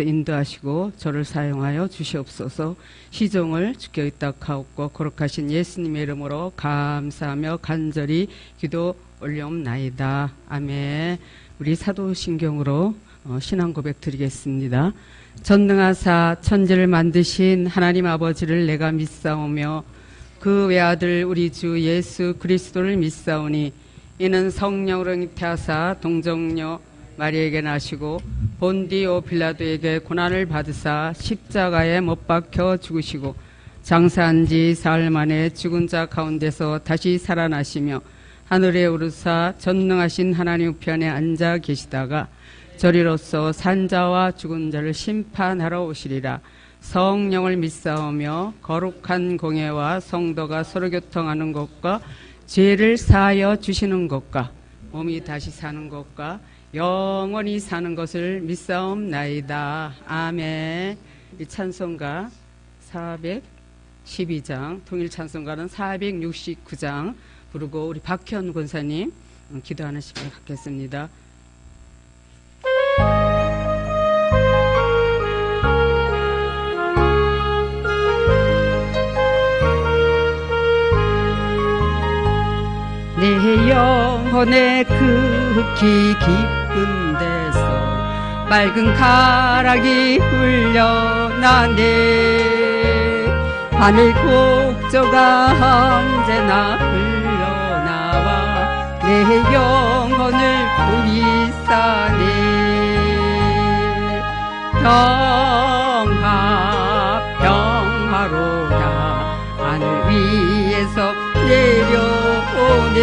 인도하시고 저를 사용하여 주시옵소서. 시종을 주께 의탁하옵고 거룩하신 예수님의 이름으로 감사하며 간절히 기도 올려옵나이다. 아멘. 우리 사도신경으로 신앙 고백 드리겠습니다. 전능하사 천지를 만드신 하나님 아버지를 내가 믿사오며 그 외아들 우리 주 예수 그리스도를 믿사오니 이는 성령으로 잉태하사 동정녀 마리에게 나시고 본디오 빌라도에게 고난을 받으사 십자가에 못 박혀 죽으시고 장사한 지 사흘 만에 죽은 자 가운데서 다시 살아나시며 하늘에 오르사 전능하신 하나님 우편에 앉아 계시다가 저리로서 산자와 죽은 자를 심판하러 오시리라. 성령을 믿사오며 거룩한 공예와 성도가 서로 교통하는 것과 죄를 사하여 주시는 것과 몸이 다시 사는 것과 영원히 사는 것을 믿사옵나이다. 아멘. 이 찬송가 412장, 통일 찬송가는 469장 부르고 우리 박현 권사님 기도하는 시간 갖겠습니다. 내 영혼의 극히 깊은 데서 맑은 가락이 흘려나네. 하늘 곡조가 언제나 흘러나와 내 영혼을 부이사네. 평화로다 하늘 위에서 내려오네.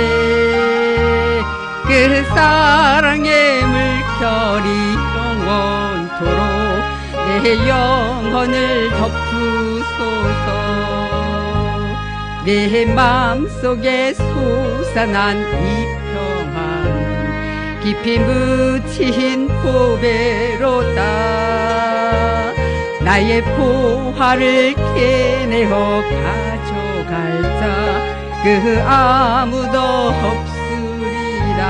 그 사랑의 물결이 영원토록 내 영혼을 덮으소서. 내 마음속에 솟아난 이 평화는 깊이 묻힌 보배로다. 나의 보화를 캐내어 가져갈 자 그 아무도 없으리라.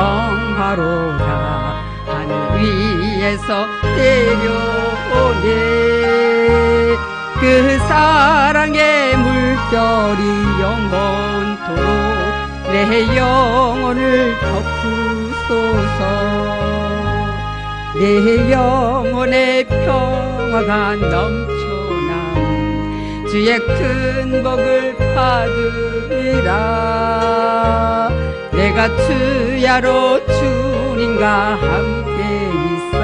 평화로다 하늘 위에서 내려오네. 그 사랑의 물결이 영원토록 내 영혼을 덮으소서. 내 영혼의 평화가 넘쳐나 주의 큰 복을 받으리라. 내가 주야로 주님과 함께 있어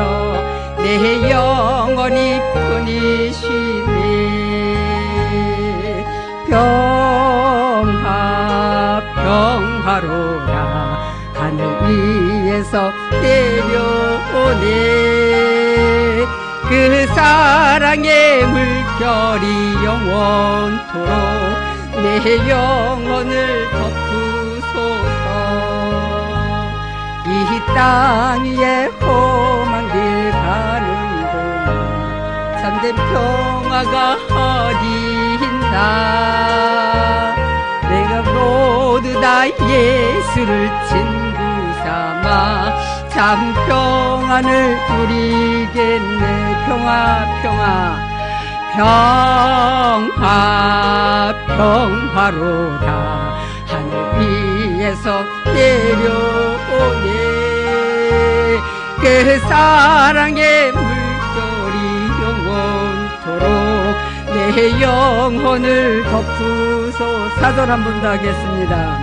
내 영혼이 편히 쉬네. 평화로다 하늘 위에서 내려오네. 그 사랑의 물결이 영원토록 내 영혼을 덮으소서. 이 땅 위에 험한 길 가는 동안 참된 평화가 어디 있나. 내가 모두 다 예수를 친구 삼아 참 평안을 누리겠네. 평화로다 하늘 위에서 내려오네. 그 사랑의 물결이 영원토록 내 영혼을 덮으소서. 사전 한 번 더 하겠습니다.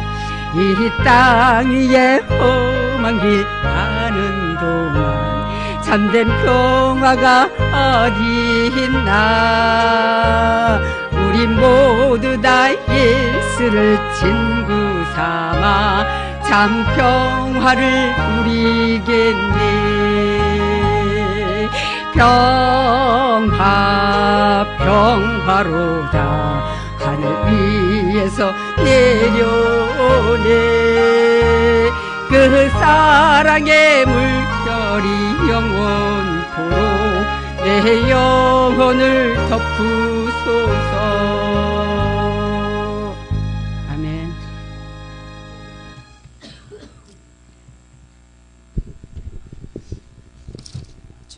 이 땅 위에 험한 길 가는 동안 참된 평화가 어디 있나. 우리 모두 다 예수를 친구 삼아 참 평화를 누리겠네. 평화로다 하늘 위에서 내려오네. 그 사랑의 물결이 영원토록 내 영혼을 덮으소서. 아멘.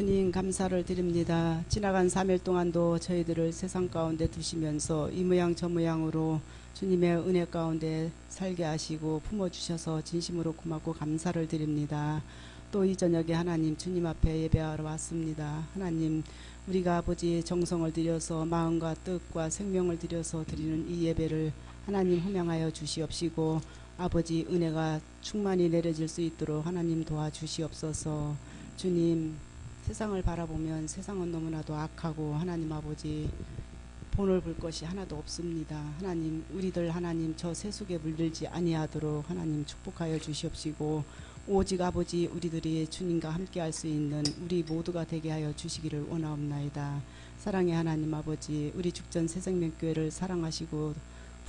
주님 감사를 드립니다. 지나간 3일 동안도 저희들을 세상 가운데 두시면서 이 모양 저 모양으로 주님의 은혜 가운데 살게 하시고 품어주셔서 진심으로 고맙고 감사를 드립니다. 또 이 저녁에 하나님 주님 앞에 예배하러 왔습니다. 하나님 우리가 아버지 정성을 들여서 마음과 뜻과 생명을 들여서 드리는 이 예배를 하나님 흠양하여 주시옵시고 아버지 은혜가 충만히 내려질 수 있도록 하나님 도와주시옵소서. 주님 세상을 바라보면 세상은 너무나도 악하고 하나님 아버지 본을 볼 것이 하나도 없습니다. 하나님 우리들 하나님 저 세속에 물들지 아니하도록 하나님 축복하여 주시옵시고 오직 아버지 우리들이 주님과 함께 할 수 있는 우리 모두가 되게 하여 주시기를 원하옵나이다. 사랑의 하나님 아버지 우리 죽전 새생명교회를 사랑하시고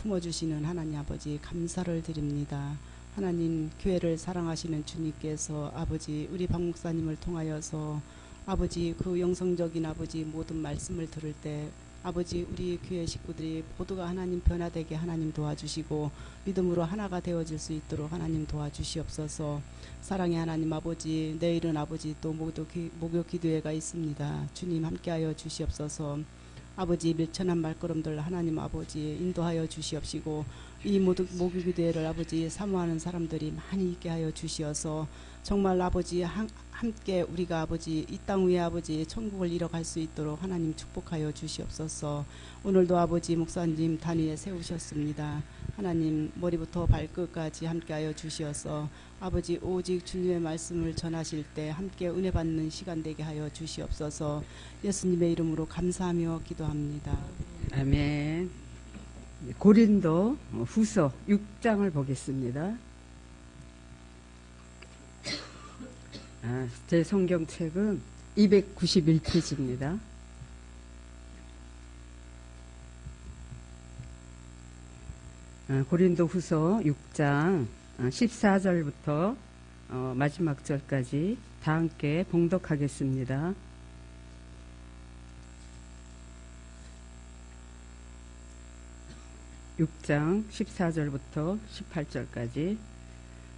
품어주시는 하나님 아버지 감사를 드립니다. 하나님 교회를 사랑하시는 주님께서 아버지 우리 박 목사님을 통하여서 아버지 그 영성적인 아버지 모든 말씀을 들을 때 아버지 우리 교회 식구들이 모두가 하나님 변화되게 하나님 도와주시고 믿음으로 하나가 되어질 수 있도록 하나님 도와주시옵소서. 사랑의 하나님 아버지 내일은 아버지 또 목욕 기도회가 있습니다. 주님 함께하여 주시옵소서. 아버지 밀천한 말걸음들 하나님 아버지 인도하여 주시옵시고 이 모든 목욕 기도회를 아버지 사모하는 사람들이 많이 있게 하여 주시어서 정말 아버지 함께 우리가 아버지 이 땅 위에 아버지 천국을 이뤄갈 수 있도록 하나님 축복하여 주시옵소서. 오늘도 아버지 목사님 단위에 세우셨습니다. 하나님 머리부터 발끝까지 함께하여 주시어서 아버지 오직 주님의 말씀을 전하실 때 함께 은혜 받는 시간 되게 하여 주시옵소서. 예수님의 이름으로 감사하며 기도합니다. 아멘. 고린도 후서 6장을 보겠습니다. 제 성경책은 291페이지입니다. 고린도 후서 6장 14절부터 마지막 절까지 다 함께 봉독하겠습니다. (6장) 14절부터 18절까지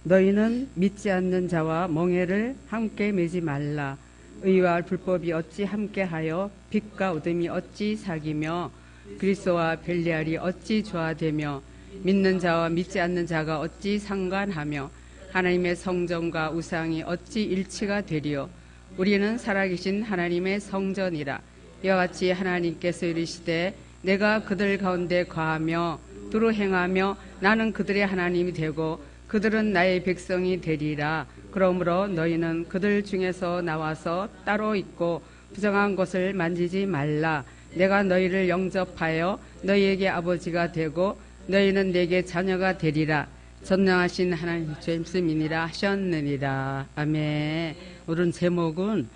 너희는 믿지 않는 자와 멍에를 함께 매지 말라. 의와 불법이 어찌 함께하여 빛과 어둠이 어찌 사귀며 그리스도와 벨리알이 어찌 조화되며 믿는 자와 믿지 않는 자가 어찌 상관하며 하나님의 성전과 우상이 어찌 일치가 되리요. 우리는 살아계신 하나님의 성전이라. 이와 같이 하나님께서 이르시되 내가 그들 가운데 거하며 두루 행하며 나는 그들의 하나님이 되고 그들은 나의 백성이 되리라. 그러므로 너희는 그들 중에서 나와서 따로 있고 부정한 것을 만지지 말라. 내가 너희를 영접하여 너희에게 아버지가 되고 너희는 내게 자녀가 되리라. 전능하신 하나님 주 말씀이니라 하셨느니라. 아멘. 오늘 제목은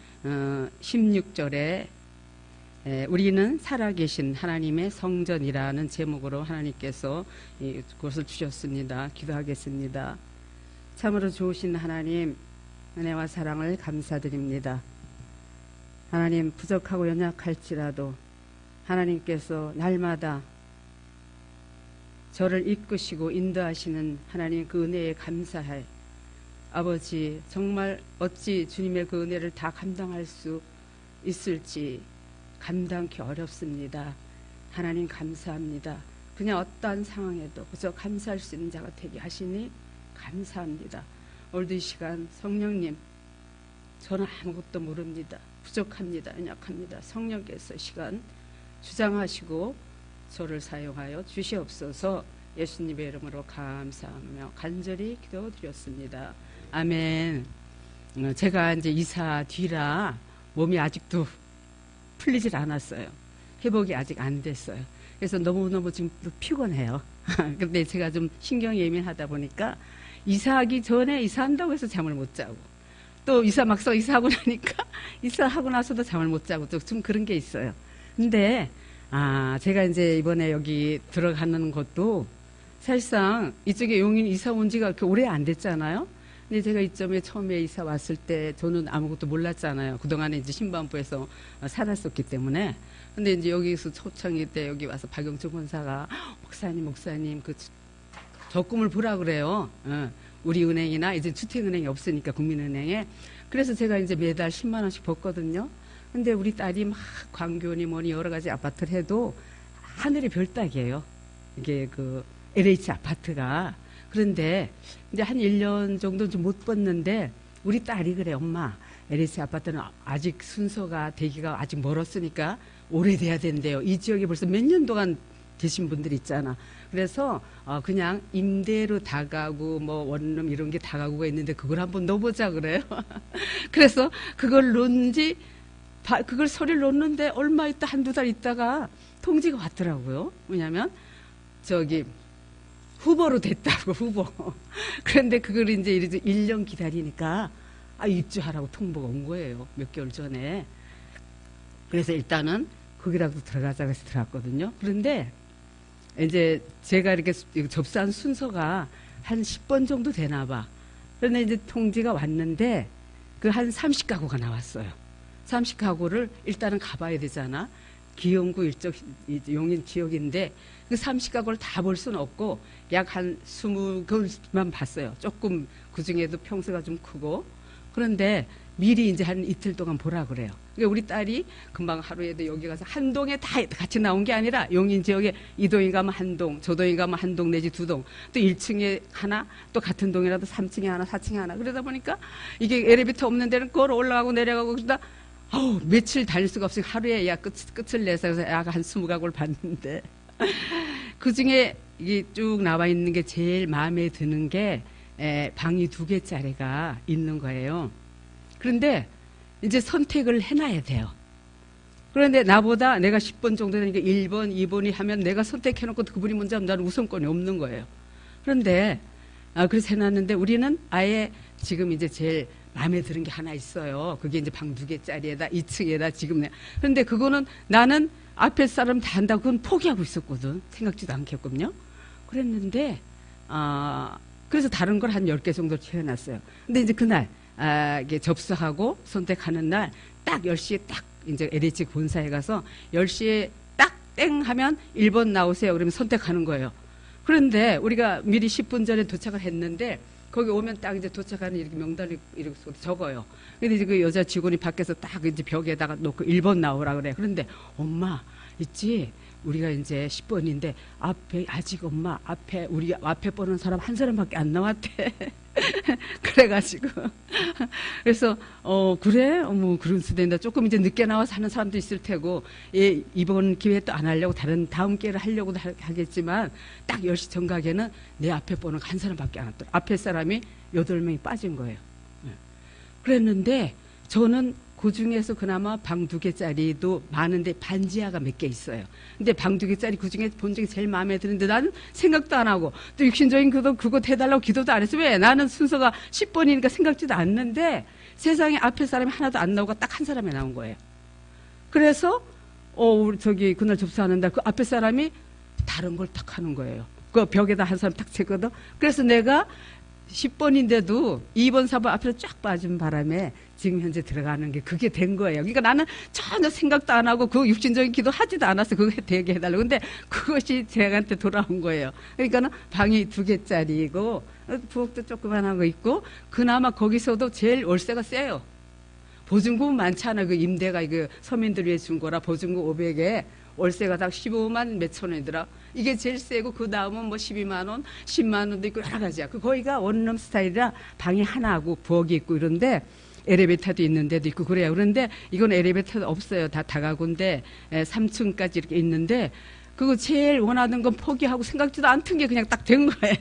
16절에 우리는 살아계신 하나님의 성전이라는 제목으로 하나님께서 그것을 주셨습니다. 기도하겠습니다. 참으로 좋으신 하나님 은혜와 사랑을 감사드립니다. 하나님 부족하고 연약할지라도 하나님께서 날마다 저를 이끄시고 인도하시는 하나님 그 은혜에 감사해. 아버지 정말 어찌 주님의 그 은혜를 다 감당할 수 있을지 감당하기 어렵습니다. 하나님 감사합니다. 그냥 어떠한 상황에도 그저 감사할 수 있는 자가 되게 하시니 감사합니다. 오늘도 이 시간 성령님 저는 아무것도 모릅니다. 부족합니다. 연약합니다. 성령께서 시간 주장하시고 저를 사용하여 주시옵소서. 예수님의 이름으로 감사하며 간절히 기도드렸습니다. 아멘. 제가 이제 이사 뒤라 몸이 아직도 풀리질 않았어요. 회복이 아직 안 됐어요. 그래서 너무너무 지금 피곤해요. 근데 제가 좀 신경 예민하다 보니까 이사하기 전에 이사한다고 해서 잠을 못 자고 또 막상 이사하고 나니까 이사하고 나서도 잠을 못 자고 좀 그런 게 있어요. 근데 제가 이제 이번에 여기 들어가는 것도 사실상 이쪽에 용인 이사 온 지가 그렇게 오래 안 됐잖아요. 근데 제가 이점에 처음에 이사 왔을 때 저는 아무것도 몰랐잖아요. 그동안에 이제 신반부에서 살았었기 때문에. 근데 이제 여기서 초창기 때 여기 와서 박영철 권사가 목사님 그 적금을 보라 그래요. 우리 은행이나 이제 주택은행이 없으니까 국민은행에. 그래서 제가 이제 매달 10만 원씩 벌거든요. 근데 우리 딸이 막 광교니 뭐니 여러 가지 아파트를 해도 하늘의 별 따기예요. 이게 그 LH 아파트가. 그런데 이제 한 1년 정도 좀 못 벌는데 우리 딸이 그래, 엄마. LH 아파트는 아직 순서가 되기가 아직 멀었으니까 오래돼야 된대요. 이 지역에 벌써 몇 년 동안 계신 분들 있잖아. 그래서 그냥 임대로 다가구 뭐 원룸 이런 게 다가구가 있는데 그걸 한번 넣어보자 그래요. 그래서 그걸 놓은지 그걸 소리를 놓는데 얼마 있다 한두 달 있다가 통지가 왔더라고요. 왜냐면 저기 후보로 됐다고 후보. 그런데 그걸 이제 1년 기다리니까 입주하라고 통보가 온 거예요. 몇 개월 전에. 그래서 일단은 거기라도 들어가자고 해서 들어갔거든요. 그런데 이제 제가 이렇게 접수한 순서가 한 10번 정도 되나 봐. 그런데 이제 통지가 왔는데 그 한 30가구가 나왔어요. 30가구를 일단은 가봐야 되잖아. 기흥구 용인 지역인데 그 30가구를 다 볼 수는 없고 약 한 20곳만 봤어요. 조금 그중에도 평수가 좀 크고. 그런데 미리 이제 한 이틀 동안 보라 그래요. 그러니까 우리 딸이 금방 하루에도 여기 가서 한 동에 다 같이 나온 게 아니라 용인 지역에 이 동에 가면 한 동, 저 동에 가면 한 동 내지 두 동, 또 1층에 하나, 또 같은 동이라도 3층에 하나, 4층에 하나. 그러다 보니까 이게 엘리베이터 없는 데는 걸어 올라가고 내려가고 그러다 며칠 다닐 수가 없으니 하루에 끝을 내서 약 한 20가구를 봤는데 그 중에 이게 쭉 나와 있는 게 제일 마음에 드는 게 방이 2개짜리가 있는 거예요. 그런데 이제 선택을 해놔야 돼요. 그런데 나보다 내가 10번 정도 되니까 1번, 2번이 하면 내가 선택해놓고 그분이 먼저 하면 나는 우선권이 없는 거예요. 그런데 그래서 해놨는데 우리는 아예 지금 이제 제일 마음에 드는 게 하나 있어요. 그게 이제 방 2개짜리에다 2층에다 지금. 그런데 그거는 나는 앞에 사람 다 한다고 그건 포기하고 있었거든. 생각지도 않겠군요. 그랬는데 그래서 다른 걸 한 10개 정도 채워놨어요. 근데 이제 그날 이게 접수하고 선택하는 날 딱 10시에 딱 이제 LH 본사에 가서 10시에 딱 땡 하면 1번 나오세요. 그러면 선택하는 거예요. 그런데 우리가 미리 10분 전에 도착을 했는데 거기 오면 딱 이제 도착하는 이렇게 명단을 이렇게 적어요. 근데 이제 그 여자 직원이 밖에서 딱 이제 벽에다가 놓고 1번 나오라 그래. 그런데 엄마 있지? 우리가 이제 10번인데 앞에 아직 엄마 앞에 우리 앞에 보는 사람 한 사람밖에 안 나왔대. 그래가지고 그래서 그래? 어머 그런 수도 있나. 조금 이제 늦게 나와서 하는 사람도 있을 테고 이번 기회에 또 안 하려고 다음 기회를 하려고도 하겠지만 딱 10시 정각에는 내 앞에 보는 한 사람밖에 안 왔더라. 앞에 사람이 8명이 빠진 거예요. 그랬는데 저는 그 중에서 그나마 방 2개짜리도 많은데 반지하가 몇 개 있어요. 근데 방 2개짜리 그 중에 본 적이 제일 마음에 드는데 나는 생각도 안 하고 또 육신적인 그거 해달라고 기도도 안 했어. 왜? 나는 순서가 10번이니까 생각지도 않는데 세상에 앞에 사람이 하나도 안 나오고 딱 한 사람이 나온 거예요. 그래서 우리 저기 그날 접수하는 날 그 앞에 사람이 다른 걸 딱 하는 거예요. 그 벽에다 한 사람 딱 채거든. 그래서 내가 10번인데도 2번, 4번 앞으로 쫙 빠진 바람에 지금 현재 들어가는 게 그게 된 거예요. 그러니까 나는 전혀 생각도 안 하고 그 육신적인 기도 하지도 않았어. 그거 되게 해달라고. 근데 그것이 제한테 돌아온 거예요. 그러니까는 방이 2개짜리고 부엌도 조그만한 거 있고 그나마 거기서도 제일 월세가 세요. 보증금은 많잖아. 그 임대가 그 서민들 위해 준 거라 보증금 500에 월세가 다 15만 몇천 원이더라. 이게 제일 세고 그 다음은 뭐 12만 원, 10만 원도 있고 여러 가지야. 그 거기가 원룸 스타일이라 방이 하나하고 부엌이 있고 이런데 엘리베이터도 있는 데도 있고 그래요. 그런데 이건 엘리베이터도 없어요. 다 다가구인데 3층까지 이렇게 있는데 그거 제일 원하는 건 포기하고 생각지도 않던 게 그냥 딱 된 거예요.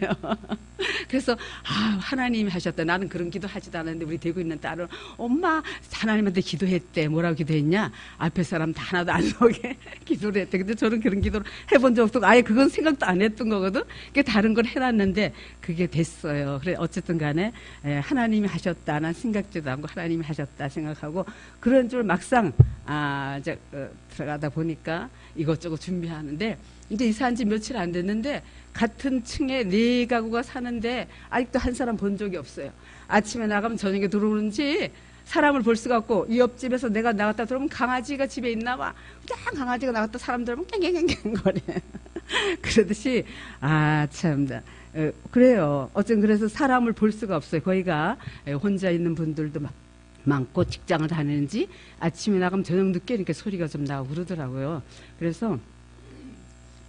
그래서 하나님이 하셨다. 나는 그런 기도 하지도 않았는데 우리 되고 있는 딸은 엄마 하나님한테 기도했대. 뭐라고 기도했냐? 앞에 사람 다 하나도 안 나오게 기도를 했대. 근데 저는 그런 기도를 해본 적 없고 아예 그건 생각도 안 했던 거거든. 그게 다른 걸 해놨는데 그게 됐어요. 그래 어쨌든 간에 하나님이 하셨다. 난 생각지도 않고 하나님이 하셨다 생각하고 그런 줄 막상 이제 들어가다 보니까 이것저것 준비하는데 이제 이사한 지 며칠 안 됐는데 같은 층에 4가구가 사는데 아직도 한 사람 본 적이 없어요. 아침에 나가면 저녁에 들어오는지 사람을 볼 수가 없고 이 옆집에서 내가 나갔다 들어오면 강아지가 집에 있나 봐. 그냥 강아지가 나갔다 사람 들어오면 깽깽깽깽 거려. 그러듯이 참다. 그래요. 어쨌든 그래서 사람을 볼 수가 없어요. 거기가 혼자 있는 분들도 많고 직장을 다니는지 아침에 나가면 저녁 늦게 이렇게 소리가 좀 나고 그러더라고요. 그래서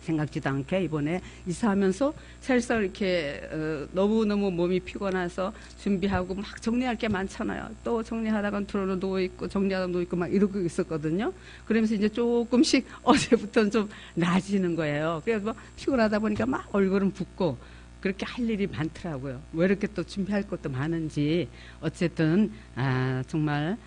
생각지도 않게 이번에 이사하면서 살살 이렇게 너무너무 몸이 피곤해서 준비하고 막 정리할 게 많잖아요. 또 정리하다가 들어는 누워있고 정리하다 누워있고 막 이러고 있었거든요. 그러면서 이제 조금씩 어제부터는 좀 나아지는 거예요. 그래서 뭐 피곤하다 보니까 막 얼굴은 붓고 그렇게 할 일이 많더라고요. 왜 이렇게 또 준비할 것도 많은지. 어쨌든 정말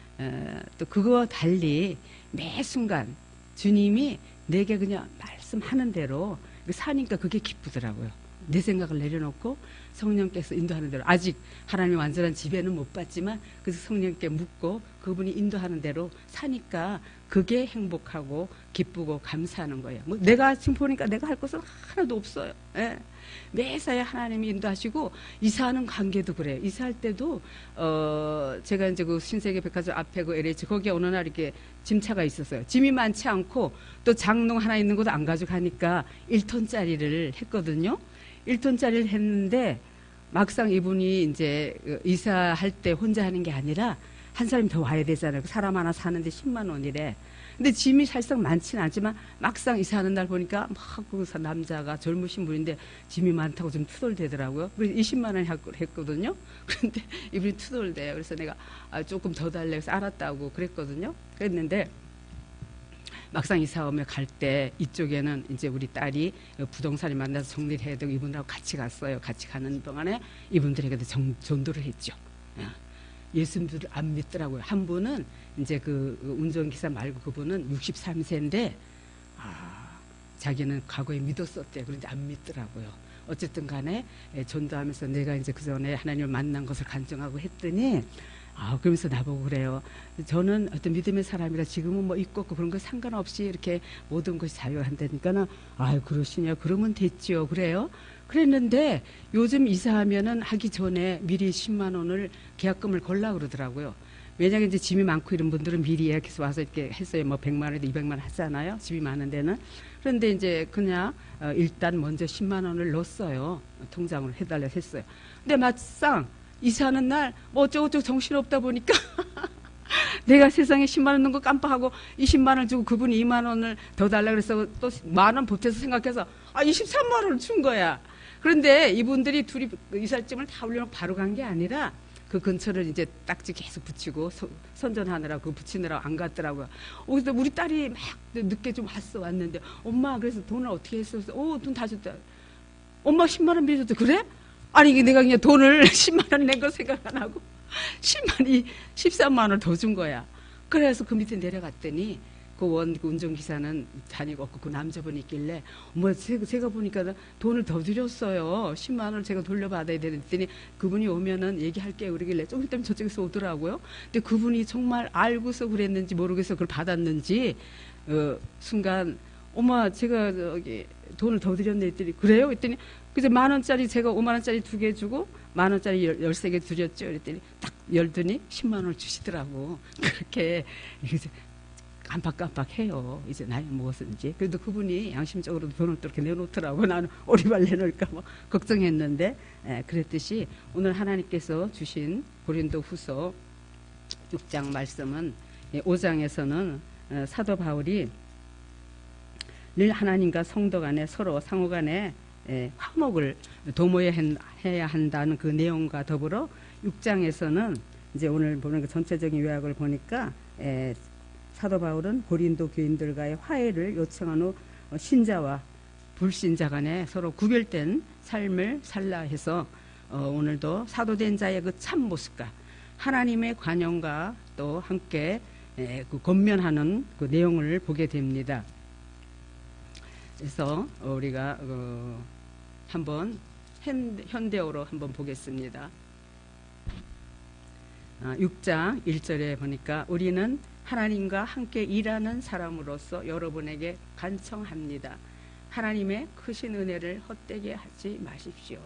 또 그거와 달리 매 순간 주님이 내게 그냥 말씀하는 대로 사니까 그게 기쁘더라고요. 내 생각을 내려놓고 성령께서 인도하는 대로, 아직 하나님의 완전한 지배는 못 받지만 그래서 성령께 묻고 그분이 인도하는 대로 사니까 그게 행복하고 기쁘고 감사하는 거예요. 뭐 내가 지금 보니까 내가 할 것은 하나도 없어요. 예. 매사에 하나님이 인도하시고, 이사하는 관계도 그래요. 이사할 때도 제가 이제 그 신세계 백화점 앞에 그 LH 거기에 어느 날 이렇게 짐차가 있었어요. 짐이 많지 않고 또 장롱 하나 있는 것도 안 가져가니까 1톤짜리를 했거든요. 1톤짜리를 했는데 막상 이분이 이제 이사할 때 혼자 하는 게 아니라 한 사람이 더 와야 되잖아요. 사람 하나 사는데 10만 원이래. 근데 짐이 사실상 많지는 않지만 막상 이사하는 날 보니까 막 그 남자가 젊으신 분인데 짐이 많다고 좀 투덜대더라고요. 그래서 20만 원 했거든요. 그런데 이분이 투덜대요. 그래서 내가 조금 더 달래. 그래서 알았다고 그랬거든요. 그랬는데 막상 이사 오면 갈 때 이쪽에는 이제 우리 딸이 부동산을 만나서 정리를 해야 되고 이분하고 같이 갔어요. 같이 가는 동안에 이분들에게도 전도를 했죠. 예수님들을 안 믿더라고요. 한 분은 이제 그 운전기사 말고 그분은 63세인데 자기는 과거에 믿었었대요. 그런데 안 믿더라고요. 어쨌든 간에 전도하면서 내가 이제 그 전에 하나님을 만난 것을 간증하고 했더니 그러면서 나보고 그래요. 저는 어떤 믿음의 사람이라 지금은 뭐 있고 없고 그런 거 상관없이 이렇게 모든 것이 자유한다니까는 그러시냐. 그러면 됐지요. 그래요. 그랬는데 요즘 이사하면은 하기 전에 미리 10만 원을 계약금을 걸라 그러더라고요. 왜냐하면 이제 짐이 많고 이런 분들은 미리 예약해서 와서 이렇게 했어요. 뭐 100만 원에도 200만 원 하잖아요. 집이 많은 데는. 그런데 이제 그냥 일단 먼저 10만 원을 넣었어요. 통장으로 해달라 했어요. 근데 막상 이사하는 날 뭐 어쩌고저쩌고 정신없다 보니까 내가 세상에 10만 원 넣은 거 깜빡하고 20만 원 주고 그분이 2만 원을 더 달라 그래서 또 만 원 보태서 생각해서 23만 원을 준 거야. 그런데 이분들이 둘이 이삿짐을 다 올려놓고 바로 간 게 아니라 그 근처를 이제 딱지 계속 붙이고 선전하느라고 그거 붙이느라고 안 갔더라고요. 그래서 우리 딸이 막 늦게 좀 왔는데 엄마 그래서 돈을 어떻게 했어? 돈 다 줬다. 엄마 10만 원 빌려줬대. 그래? 아니 이게 내가 그냥 돈을 10만 원 낸 거 생각 안 하고 13만 원을 더 준 거야. 그래서 그 밑에 내려갔더니 그 운전기사는 다니고 없고 그 남자분이 있길래 제가 보니까 돈을 더 드렸어요. 10만 원을 제가 돌려받아야 되더니 그분이 오면은 얘기할게요. 그러길래 좀 있다면 저쪽에서 오더라고요. 근데 그분이 정말 알고서 그랬는지 모르겠어 그걸 받았는지 순간 엄마 제가 돈을 더 드렸네 했더니 그래요? 했더니 그래서 만 원짜리 제가 5만 원짜리 2개 주고 만 원짜리 13개 드렸죠. 그랬더니 딱 열더니 10만 원을 주시더라고. 그렇게 깜빡깜빡해요. 이제 나이 먹었는지. 그래도 그분이 양심적으로 돈을 또 이렇게 내놓더라고. 나는 오리발 내놓을까 뭐 걱정했는데 그랬듯이 오늘 하나님께서 주신 고린도 후서 6장 말씀은 5장에서는 사도 바울이 늘 하나님과 성도 간에 서로 상호 간에 화목을 도모해야 한다는 그 내용과 더불어 6장에서는 이제 오늘 보는 그 전체적인 요약을 보니까 사도 바울은 고린도 교인들과의 화해를 요청한 후 신자와 불신자 간에 서로 구별된 삶을 살라 해서 오늘도 사도된 자의 그 참 모습과 하나님의 관용과 또 함께 그 권면하는 그 내용을 보게 됩니다. 그래서 우리가 한번 현대어로 한번 보겠습니다. 6장 1절에 보니까 우리는 하나님과 함께 일하는 사람으로서 여러분에게 간청합니다. 하나님의 크신 은혜를 헛되게 하지 마십시오.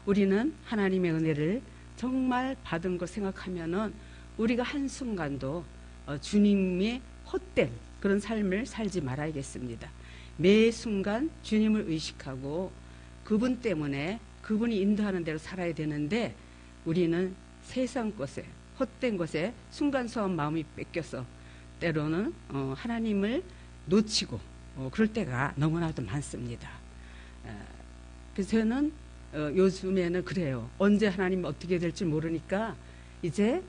우리는 하나님의 은혜를 정말 받은 걸 생각하면은 우리가 한순간도 주님의 헛된 그런 삶을 살지 말아야겠습니다. 매 순간 주님을 의식하고 그분 때문에 그분이 인도하는 대로 살아야 되는데 우리는 세상 것에 헛된 것에 순간소한 마음이 뺏겨서 때로는 하나님을 놓치고 그럴 때가 너무나도 많습니다. 그래서 저는 요즘에는 그래요. 언제 하나님 어떻게 될지 모르니까 이제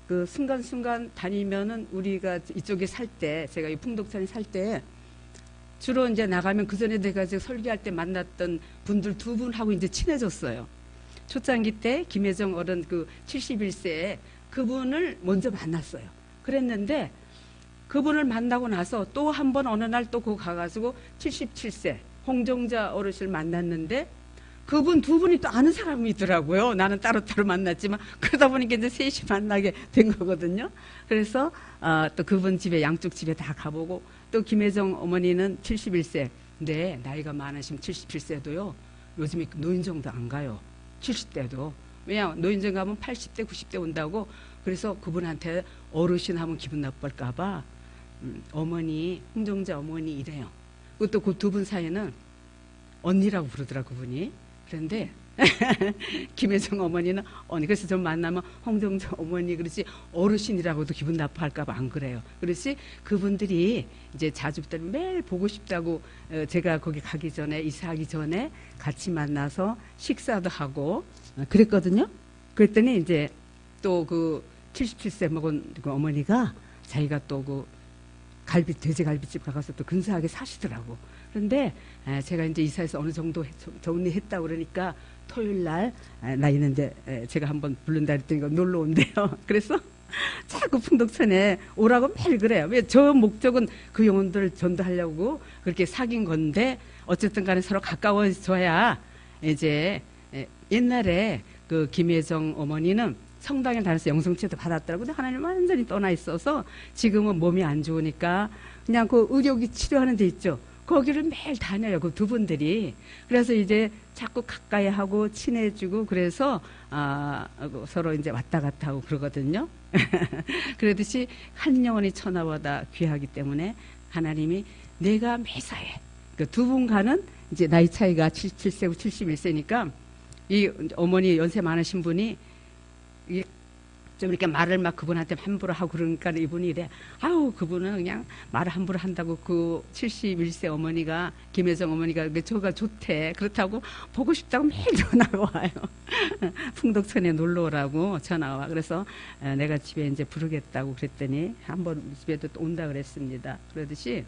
그 순간순간 다니면은 우리가 이쪽에 살 때, 제가 이 풍덕산에 살 때 주로 이제 나가면 그 전에 내가 이제 설교할 때 만났던 분들 두 분하고 이제 친해졌어요. 초창기 때 김혜정 어른 그 71세에 그분을 먼저 만났어요. 그랬는데 그분을 만나고 나서 또 한 번 어느 날 또 그 가가지고 77세 홍정자 어르신을 만났는데 그분 두 분이 또 아는 사람이 있더라고요. 나는 따로따로 만났지만 그러다 보니까 이제 셋이 만나게 된 거거든요. 그래서 또 그분 집에 양쪽 집에 다 가보고 또 김혜정 어머니는 71세. 근데 나이가 많으시면 77세도요. 요즘에 노인정도 안 가요. 70대도. 왜냐하면 노인정 가면 80대 90대 온다고. 그래서 그분한테 어르신 하면 기분 나쁠까 봐 어머니 홍정자 어머니 이래요. 그것도 그 두 분 사이에는 언니라고 부르더라 그분이. 그런데 김혜정 어머니는 언니. 그래서 좀 만나면 홍정자 어머니 그렇지 어르신이라고도 기분 나빠할까봐 안 그래요. 그렇지 그분들이 이제 자주부터 매일 보고 싶다고 제가 거기 가기 전에 이사하기 전에 같이 만나서 식사도 하고 그랬거든요. 그랬더니 이제 또 그 77세 먹은 그 어머니가 자기가 또 그 돼지갈비집 가서 또 근사하게 사시더라고. 그런데 제가 이제 이사해서 어느 정도 정리했다 그러니까 토요일 날 나 있는데 제가 한번 부른다 그랬더니 놀러 온대요. 그래서 자꾸 풍덕천에 오라고 매일 그래요. 왜 저 목적은 그 영혼들을 전도하려고 그렇게 사귄 건데 어쨌든 간에 서로 가까워져야 이제 옛날에 그 김혜정 어머니는 성당에 다녀서 영성치료도 받았더라고요. 근데 하나님 완전히 떠나 있어서 지금은 몸이 안 좋으니까 그냥 그 의료기 치료하는 데 있죠. 거기를 매일 다녀요. 그 두 분들이. 그래서 이제 자꾸 가까이 하고 친해지고 그래서 서로 이제 왔다 갔다 하고 그러거든요. 그러듯이 한 영혼이 천하보다 귀하기 때문에 하나님이 내가 매사에 그 두 분과는 이제 나이 차이가 77세고 71세니까 이 어머니 연세 많으신 분이 좀 이렇게 말을 막 그분한테 함부로 하고 그러니까 이분이 이래. 아우, 그분은 그냥 말을 함부로 한다고 그 71세 어머니가, 김혜정 어머니가 저가 좋대. 그렇다고 보고 싶다고 매일 전화가 와요. 풍덕천에 놀러 오라고 전화와. 그래서 내가 집에 이제 부르겠다고 그랬더니 한번 집에도 또 온다 그랬습니다. 그러듯이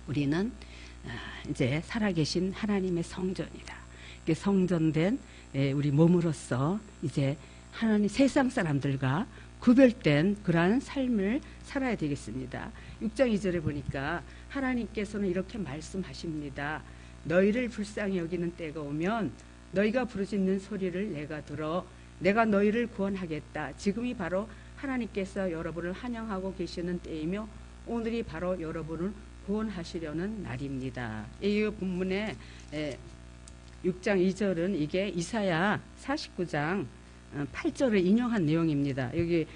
우리는 이제 살아계신 하나님의 성전이다. 성전된 우리 몸으로서 이제 하나님 세상 사람들과 구별된 그러한 삶을 살아야 되겠습니다. 6장 2절에 보니까 하나님께서는 이렇게 말씀하십니다. 너희를 불쌍히 여기는 때가 오면 너희가 부르짖는 소리를 내가 들어 내가 너희를 구원하겠다. 지금이 바로 하나님께서 여러분을 환영하고 계시는 때이며 오늘이 바로 여러분을 구원하시려는 날입니다. 이 본문의 6장 2절은 이게 이사야 49장 8절을 인용한 내용입니다. 여기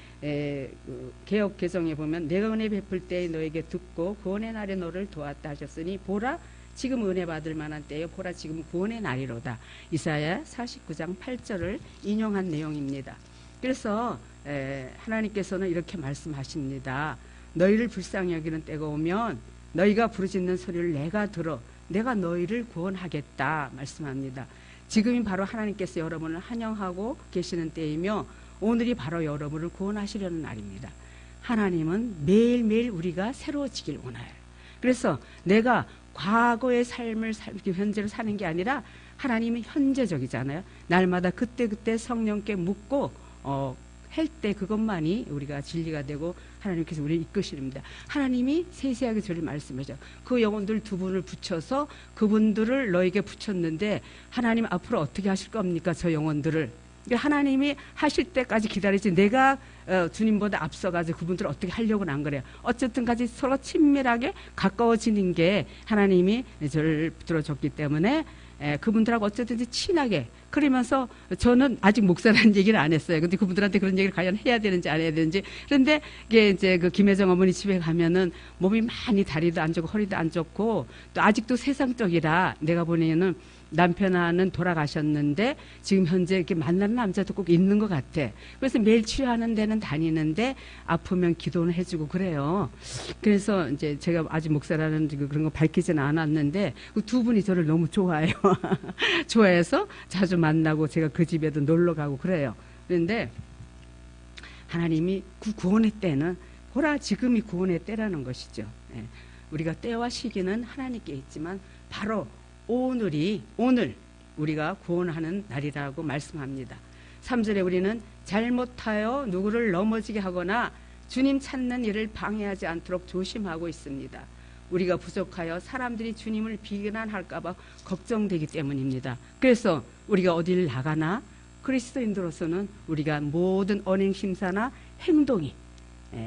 개역 개정에 보면 내가 은혜 베풀 때에 너에게 듣고 구원의 날에 너를 도왔다 하셨으니 보라 지금 은혜 받을 만한 때요 보라 지금 구원의 날이로다. 이사야 49장 8절을 인용한 내용입니다. 그래서 하나님께서는 이렇게 말씀하십니다. 너희를 불쌍히 여기는 때가 오면 너희가 부르짖는 소리를 내가 들어 내가 너희를 구원하겠다 말씀합니다. 지금이 바로 하나님께서 여러분을 환영하고 계시는 때이며 오늘이 바로 여러분을 구원하시려는 날입니다. 하나님은 매일매일 우리가 새로워지길 원해요. 그래서 내가 과거의 삶을 현재로 사는 게 아니라 하나님은 현재적이잖아요. 날마다 그때그때 성령께 묻고 할 때 그것만이 우리가 진리가 되고 하나님께서 우리를 이끄십니다. 하나님이 세세하게 저를 말씀하죠. 그 영혼들 두 분을 붙여서 그분들을 너에게 붙였는데 하나님 앞으로 어떻게 하실 겁니까? 저 영혼들을. 하나님이 하실 때까지 기다리지 내가 주님보다 앞서가지고 그분들을 어떻게 하려고는 안 그래요. 어쨌든 같이 서로 친밀하게 가까워지는 게 하나님이 저를 들어줬기 때문에 그분들하고 어쨌든지 친하게 그러면서 저는 아직 목사라는 얘기를 안 했어요. 근데 그분들한테 그런 얘기를 과연 해야 되는지 안 해야 되는지. 그런데 이게 이제 그 김혜정 어머니 집에 가면은 몸이 많이 다리도 안 좋고 허리도 안 좋고 또 아직도 세상적이라 내가 보기에는 남편은 돌아가셨는데 지금 현재 이렇게 만나는 남자도 꼭 있는 것 같아. 그래서 매일 치료하는 데는 다니는데 아프면 기도는 해주고 그래요. 그래서 이제 제가 아직 목사라는 그런 거 밝히지는 않았는데 그 두 분이 저를 너무 좋아해요. 좋아해서 자주 만나고 제가 그 집에도 놀러 가고 그래요. 그런데 하나님이 그 구원의 때는 보라 지금이 구원의 때라는 것이죠. 우리가 때와 시기는 하나님께 있지만 바로 오늘 우리가 구원하는 날이라고 말씀합니다. 3절에 우리는 잘못하여 누구를 넘어지게 하거나 주님 찾는 일을 방해하지 않도록 조심하고 있습니다. 우리가 부족하여 사람들이 주님을 비난할까 봐 걱정되기 때문입니다. 그래서 우리가 어딜 나가나 그리스도인으로서는 우리가 모든 언행 심사나 행동이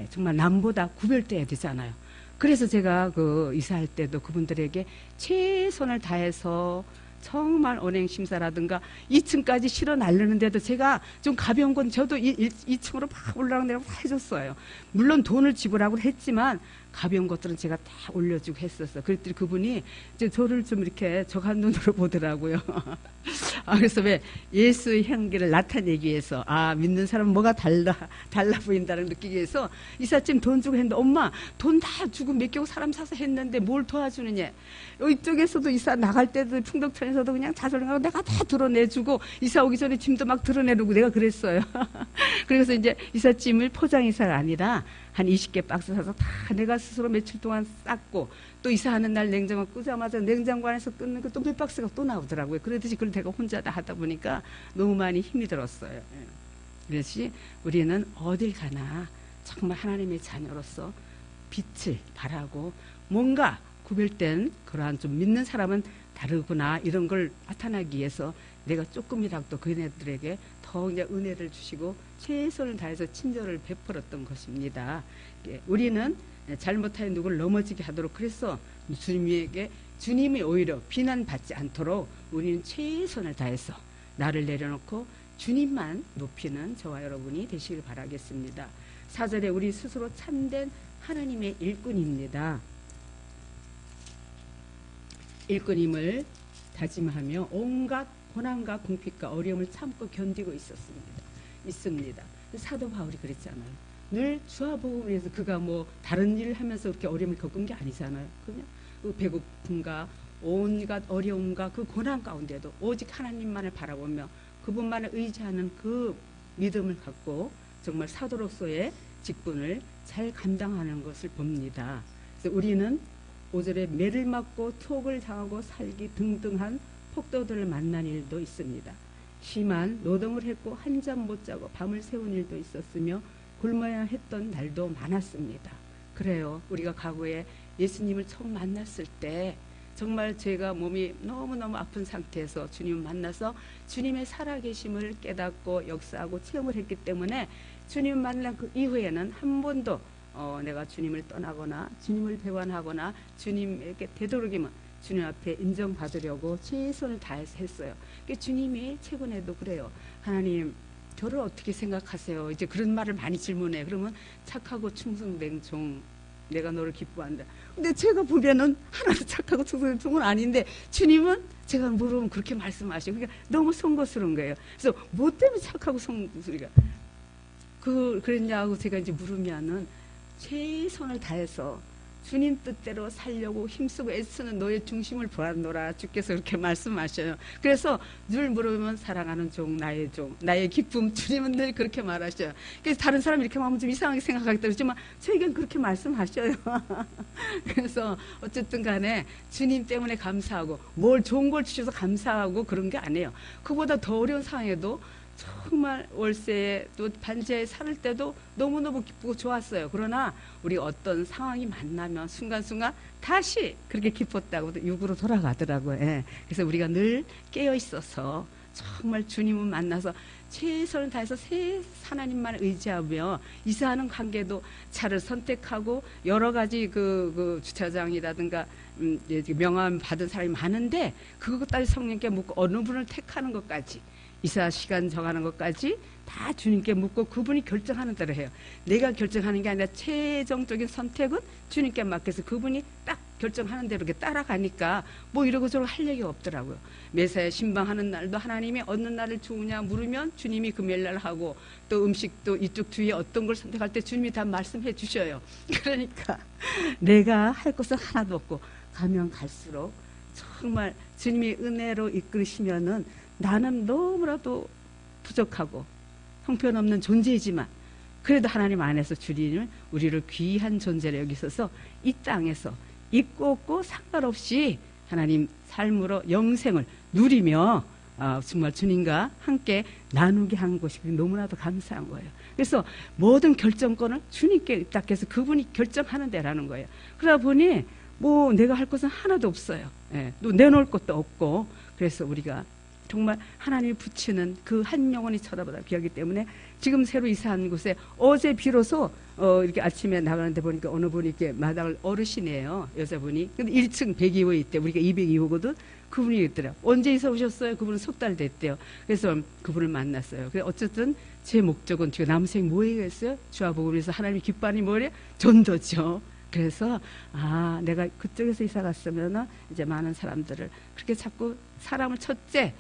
정말 남보다 구별돼야 되잖아요. 그래서 제가 그 이사할 때도 그분들에게 최선을 다해서 정말 언행심사라든가 2층까지 실어 날르는데도 제가 좀 가벼운 건 저도 2층으로 막 올라가내라고 다 해줬어요. 물론 돈을 지불하고 했지만 가벼운 것들은 제가 다 올려주고 했었어. 그랬더니 그분이 이제 저를 좀 이렇게 저간 눈으로 보더라고요. 그래서 왜 예수의 향기를 나타내기 위해서 믿는 사람은 뭐가 달라 보인다는 느끼기 위해서 이삿짐 돈 주고 했는데 엄마 돈 다 주고 맡기고 사람 사서 했는데 뭘 도와주느냐. 이쪽에서도 이사 나갈 때도 풍덕천에서도 그냥 자존감하고 내가 다 드러내주고 이사 오기 전에 짐도 막 드러내려고 내가 그랬어요. 그래서 이제 이삿짐을 포장이사가 아니라 한 20개 박스 사서 다 내가 스스로 며칠 동안 쌌고 또 이사하는 날 냉장고 끄자마자 냉장고 안에서 뜯는 그 또 몇 박스가 또 나오더라고요. 그러듯이 그걸 내가 혼자 다 하다 보니까 너무 많이 힘이 들었어요. 그래서 우리는 어딜 가나 정말 하나님의 자녀로서 빛을 발하고 뭔가 구별된 그러한 좀 믿는 사람은 다르구나 이런 걸 나타나기 위해서 내가 조금이라도 그네들에게 더 이제 은혜를 주시고 최선을 다해서 친절을 베풀었던 것입니다. 우리는 잘못하여 누구를 넘어지게 하도록 그래서 주님이 오히려 비난받지 않도록 우리는 최선을 다해서 나를 내려놓고 주님만 높이는 저와 여러분이 되시길 바라겠습니다. 4절에 우리 스스로 참된 하나님의 일꾼입니다. 일꾼임을 다짐하며 온갖 고난과 궁핍과 어려움을 참고 견디고 있습니다. 사도 바울이 그랬잖아요. 늘 주와 복음을 위해서 그가 뭐 다른 일을 하면서 그렇게 어려움을 겪은 게 아니잖아요. 그냥 그 배고픔과 온갖 어려움과 그 고난 가운데도 오직 하나님만을 바라보며 그분만을 의지하는 그 믿음을 갖고 정말 사도로서의 직분을 잘 감당하는 것을 봅니다. 그래서 우리는 5절에 매를 맞고 투옥을 당하고 살기 등등한 폭도들을 만난 일도 있습니다. 심한 노동을 했고 한잠 못 자고 밤을 새운 일도 있었으며 굶어야 했던 날도 많았습니다. 그래요. 우리가 과거에 예수님을 처음 만났을 때 정말 제가 몸이 너무너무 아픈 상태에서 주님을 만나서 주님의 살아계심을 깨닫고 역사하고 체험을 했기 때문에 주님을 만난 그 이후에는 한 번도 내가 주님을 떠나거나 주님을 배반하거나 주님에게 되도록이면 주님 앞에 인정받으려고 최선을 다해서 했어요. 주님이 최근에도 그래요. 하나님 저를 어떻게 생각하세요? 이제 그런 말을 많이 질문해. 그러면 착하고 충성된 종 내가 너를 기뻐한다. 근데 제가 보면은 하나도 착하고 충성된 종은 아닌데 주님은 제가 물으면 그렇게 말씀하시고 그러니까 너무 송구스러운 거예요. 그래서 뭐 때문에 착하고 송구스러운가 그랬냐고 제가 이제 물으면은 최선을 다해서 주님 뜻대로 살려고 힘쓰고 애쓰는 너의 중심을 보았노라 주께서 그렇게 말씀하셔요. 그래서 늘 물으면 사랑하는 종 나의 기쁨 주님은 늘 그렇게 말하셔요. 그래서 다른 사람이 이렇게 말하면 좀 이상하게 생각하기 때문에 저에겐 그렇게 말씀하셔요. 그래서 어쨌든 간에 주님 때문에 감사하고 뭘 좋은 걸 주셔서 감사하고 그런 게 아니에요. 그보다 더 어려운 상황에도 정말 월세에 또 반지하에 살 때도 너무너무 기쁘고 좋았어요. 그러나 우리 어떤 상황이 만나면 순간순간 다시 그렇게 기뻤다고 육으로 돌아가더라고요. 그래서 우리가 늘 깨어 있어서 정말 주님을 만나서 최선을 다해서 하나님만 의지하며 이사하는 관계도 차를 선택하고 여러 가지 그 주차장이라든가 명함 받은 사람이 많은데 그것까지 성령께 묻고 어느 분을 택하는 것까지 이사 시간 정하는 것까지 다 주님께 묻고 그분이 결정하는 대로 해요. 내가 결정하는 게 아니라 최종적인 선택은 주님께 맡겨서 그분이 딱 결정하는 대로 이렇게 따라가니까 뭐 이러고 저러고 할 얘기가 없더라고요. 매사에 신방하는 날도 하나님이 어느 날을 주냐 물으면 주님이 금요일날 하고 또 음식도 이쪽 주위에 어떤 걸 선택할 때 주님이 다 말씀해 주셔요. 그러니까 내가 할 것은 하나도 없고 가면 갈수록 정말 주님의 은혜로 이끌으시면은 나는 너무나도 부족하고 형편없는 존재이지만 그래도 하나님 안에서 주님은 우리를 귀한 존재로 여기셔서 이 땅에서 있고 없고 상관없이 하나님 삶으로 영생을 누리며 정말 주님과 함께 나누게 한 것이 너무나도 감사한 거예요. 그래서 모든 결정권을 주님께 입닥해서 그분이 결정하는 데라는 거예요. 그러다 보니 뭐 내가 할 것은 하나도 없어요. 예, 또 내놓을 것도 없고 그래서 우리가 정말 하나님이 붙이는 그 한 영혼이 쳐다보다 귀하기 때문에 지금 새로 이사한 곳에 어제 비로소 이렇게 아침에 나가는데 보니까 어느 분이 이렇게 마당을 어르시네요. 여자분이. 근데 1층 102호에 있대. 우리가 202호거든. 그분이 있더라. 언제 이사 오셨어요? 그분은 석 달 됐대요. 그래서 그분을 만났어요. 그래서 어쨌든 제 목적은 지금 남생 뭐예요? 주화복음에서 하나님이 기뻐하니 뭐래? 전도죠. 그래서 내가 그쪽에서 이사 갔으면 이제 많은 사람들을 그렇게 자꾸 사람을 첫째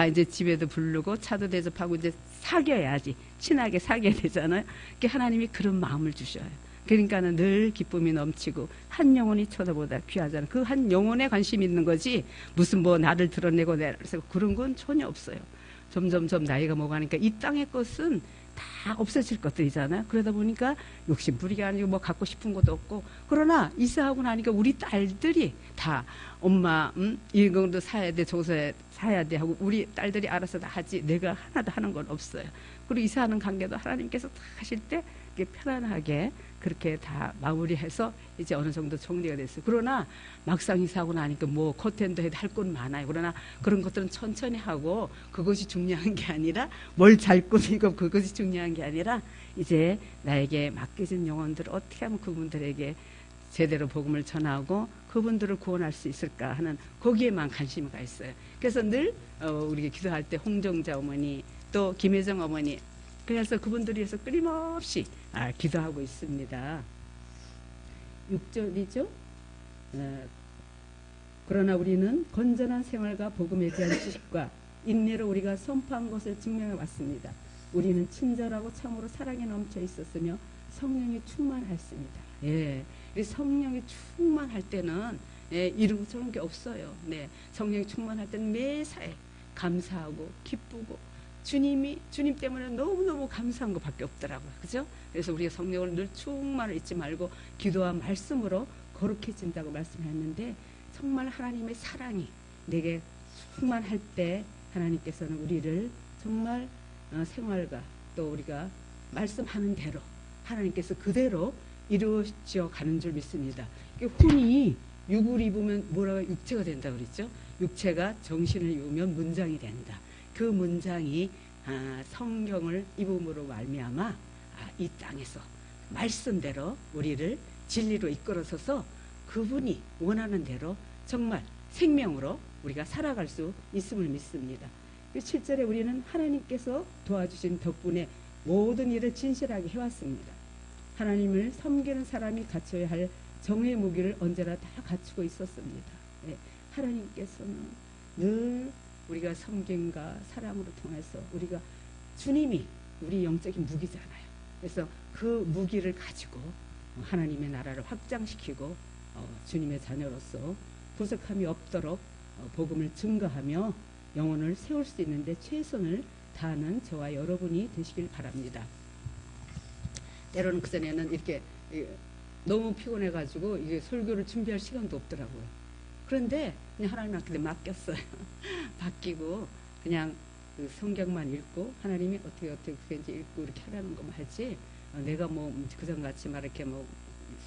이제 집에도 부르고 차도 대접하고 이제 사귀어야지 친하게 사귀어야 되잖아요. 그게 하나님이 그런 마음을 주셔요. 그러니까는 늘 기쁨이 넘치고 한 영혼이 쳐다보다 귀하잖아요. 그 한 영혼에 관심이 있는 거지 무슨 뭐 나를 드러내고 내서 그런 건 전혀 없어요. 점점점 나이가 먹어가니까 이 땅의 것은 다 없어질 것들이잖아요. 그러다 보니까 욕심 부리가 아니고 뭐 갖고 싶은 것도 없고 그러나 이사하고 나니까 우리 딸들이 다 엄마 이것도 사야 돼 저거 사야 돼 하고 우리 딸들이 알아서 다 하지 내가 하나도 하는 건 없어요. 그리고 이사하는 관계도 하나님께서 다 하실 때 편안하게 그렇게 다 마무리해서 이제 어느 정도 정리가 됐어요. 그러나 막상 이사하고 나니까 뭐 커튼도 해도 할 건 많아요. 그러나 그런 것들은 천천히 하고 그것이 중요한 게 아니라 뭘 잘 꾸미고 그것이 중요한 게 아니라 이제 나에게 맡겨진 영혼들을 어떻게 하면 그분들에게 제대로 복음을 전하고 그분들을 구원할 수 있을까 하는 거기에만 관심이 가 있어요. 그래서 늘 우리 기도할 때 홍정자 어머니 또 김혜정 어머니 그래서 그분들이 해서 끊임없이 기도하고 있습니다. 6절이죠. 그러나 우리는 건전한 생활과 복음에 대한 지식과 인내로 우리가 선포한 것을 증명해 왔습니다. 우리는 친절하고 참으로 사랑에 넘쳐 있었으며 성령이 충만했습니다. 예, 성령이 충만할 때는 이런 저런 게 없어요. 네, 성령이 충만할 때는 매사에 감사하고 기쁘고 주님 때문에 너무너무 감사한 것밖에 없더라고요. 그죠? 그래서 우리가 성령을 늘 충만을 잊지 말고 기도와 말씀으로 거룩해진다고 말씀했는데 정말 하나님의 사랑이 내게 충만할 때 하나님께서는 우리를 정말 생활과 또 우리가 말씀하는 대로 하나님께서 그대로 이루어져 가는 줄 믿습니다. 혼이 육을 입으면 뭐라고 육체가 된다 그랬죠? 육체가 정신을 입으면 문장이 된다. 그 문장이 성경을 입음으로 말미암아 이 땅에서 말씀대로 우리를 진리로 이끌어서서 그분이 원하는 대로 정말 생명으로 우리가 살아갈 수 있음을 믿습니다. 7절에 우리는 하나님께서 도와주신 덕분에 모든 일을 진실하게 해왔습니다. 하나님을 섬기는 사람이 갖춰야 할 정의 무기를 언제나 다 갖추고 있었습니다. 네, 하나님께서는 늘 우리가 섬김과 사랑으로 통해서 우리가 주님이 우리 영적인 무기잖아요. 그래서 그 무기를 가지고 하나님의 나라를 확장시키고 주님의 자녀로서 부족함이 없도록 복음을 증거하며 영혼을 세울 수 있는데 최선을 다하는 저와 여러분이 되시길 바랍니다. 때로는 그전에는 이렇게 너무 피곤해가지고 이게 설교를 준비할 시간도 없더라고요. 그런데 그냥 하나님한테 맡겼어요. 맡기고 그냥 그 성경만 읽고 하나님이 어떻게 이제 읽고 이렇게 하라는 것만 하지 내가 뭐 그전같이 막 이렇게 뭐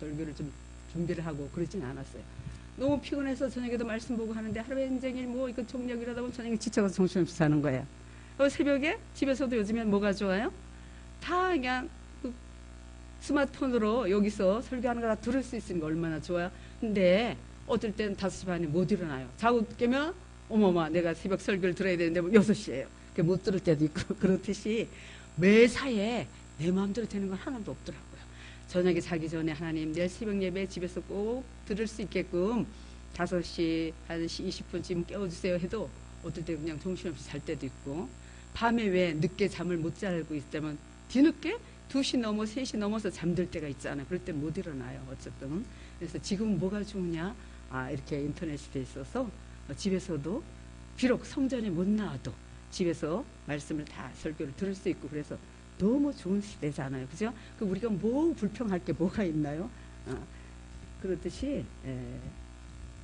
설교를 좀 준비를 하고 그러진 않았어요. 너무 피곤해서 저녁에도 말씀 보고 하는데 하루 종일 뭐 이거 종력 이러다 보면 저녁에 지쳐서 정신없이 자는 거예요. 새벽에 집에서도 요즘엔 뭐가 좋아요? 다 그냥 그 스마트폰으로 여기서 설교하는 거 다 들을 수 있으니까 얼마나 좋아요. 근데 어떨 때는 5시 반에 못 일어나요. 자고 깨면 어머마 내가 새벽 설교를 들어야 되는데 뭐 6시예요. 못 들을 때도 있고 그렇듯이 매사에 내 마음대로 되는 건 하나도 없더라고요. 저녁에 자기 전에 하나님 내일 새벽 예배 집에서 꼭 들을 수 있게끔 5시, 1시 20분쯤 깨워주세요 해도 어떨 때 그냥 정신없이 잘 때도 있고, 밤에 왜 늦게 잠을 못 자고 있다면 뒤늦게 2시 넘어 3시 넘어서 잠들 때가 있잖아요. 그럴 때 못 일어나요. 어쨌든. 그래서 지금 뭐가 좋으냐, 이렇게 인터넷이 돼 있어서 집에서도 비록 성전에 못 나와도 집에서 말씀을 다 설교를 들을 수 있고, 그래서 너무 좋은 시대잖아요. 그죠? 우리가 뭐 불평할 게 뭐가 있나요? 그렇듯이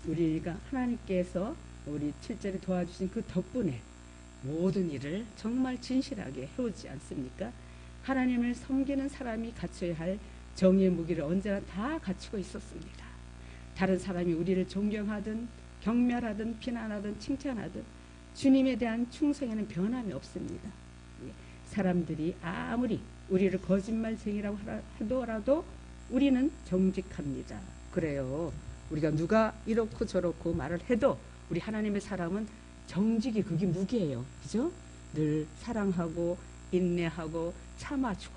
우리가 하나님께서 우리 7절에 도와주신 그 덕분에 모든 일을 정말 진실하게 해오지 않습니까? 하나님을 섬기는 사람이 갖춰야 할 정의의 무기를 언제나 다 갖추고 있었습니다. 다른 사람이 우리를 존경하든 경멸하든 비난하든 칭찬하든 주님에 대한 충성에는 변함이 없습니다. 사람들이 아무리 우리를 거짓말쟁이라고 하더라도 우리는 정직합니다. 그래요. 우리가 누가 이렇고 저렇고 말을 해도 우리 하나님의 사람은 정직이 그게 무기예요. 그죠? 늘 사랑하고 인내하고 참아주고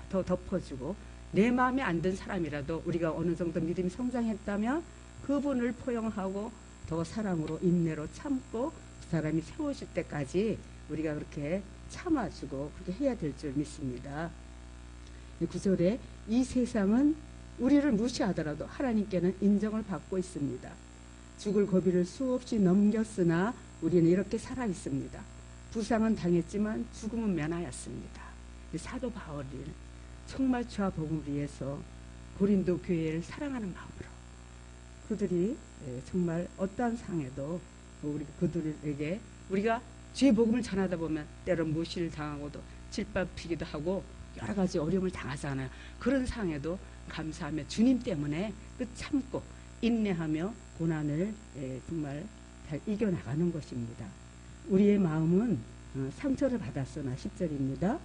더 덮어주고, 내 마음에 안 든 사람이라도 우리가 어느 정도 믿음이 성장했다면 그분을 포용하고 더 사랑으로 인내로 참고 그 사람이 세워질 때까지 우리가 그렇게 참아주고 그렇게 해야 될 줄 믿습니다. 9절에 이 세상은 우리를 무시하더라도 하나님께는 인정을 받고 있습니다. 죽을 고비를 수없이 넘겼으나 우리는 이렇게 살아 있습니다. 부상은 당했지만 죽음은 면하였습니다. 사도 바울이 정말 주와 복음을 위해서 고린도 교회를 사랑하는 마음으로 그들이 정말 어떠한 상에도 우리 그들에게 우리가 주의 복음을 전하다 보면 때론 무시를 당하고도 질밟히기도 하고 여러 가지 어려움을 당하잖아요. 그런 상에도 감사하며 주님 때문에 그 참고 인내하며 고난을 정말 잘 이겨나가는 것입니다. 우리의 마음은 상처를 받았으나 10절입니다.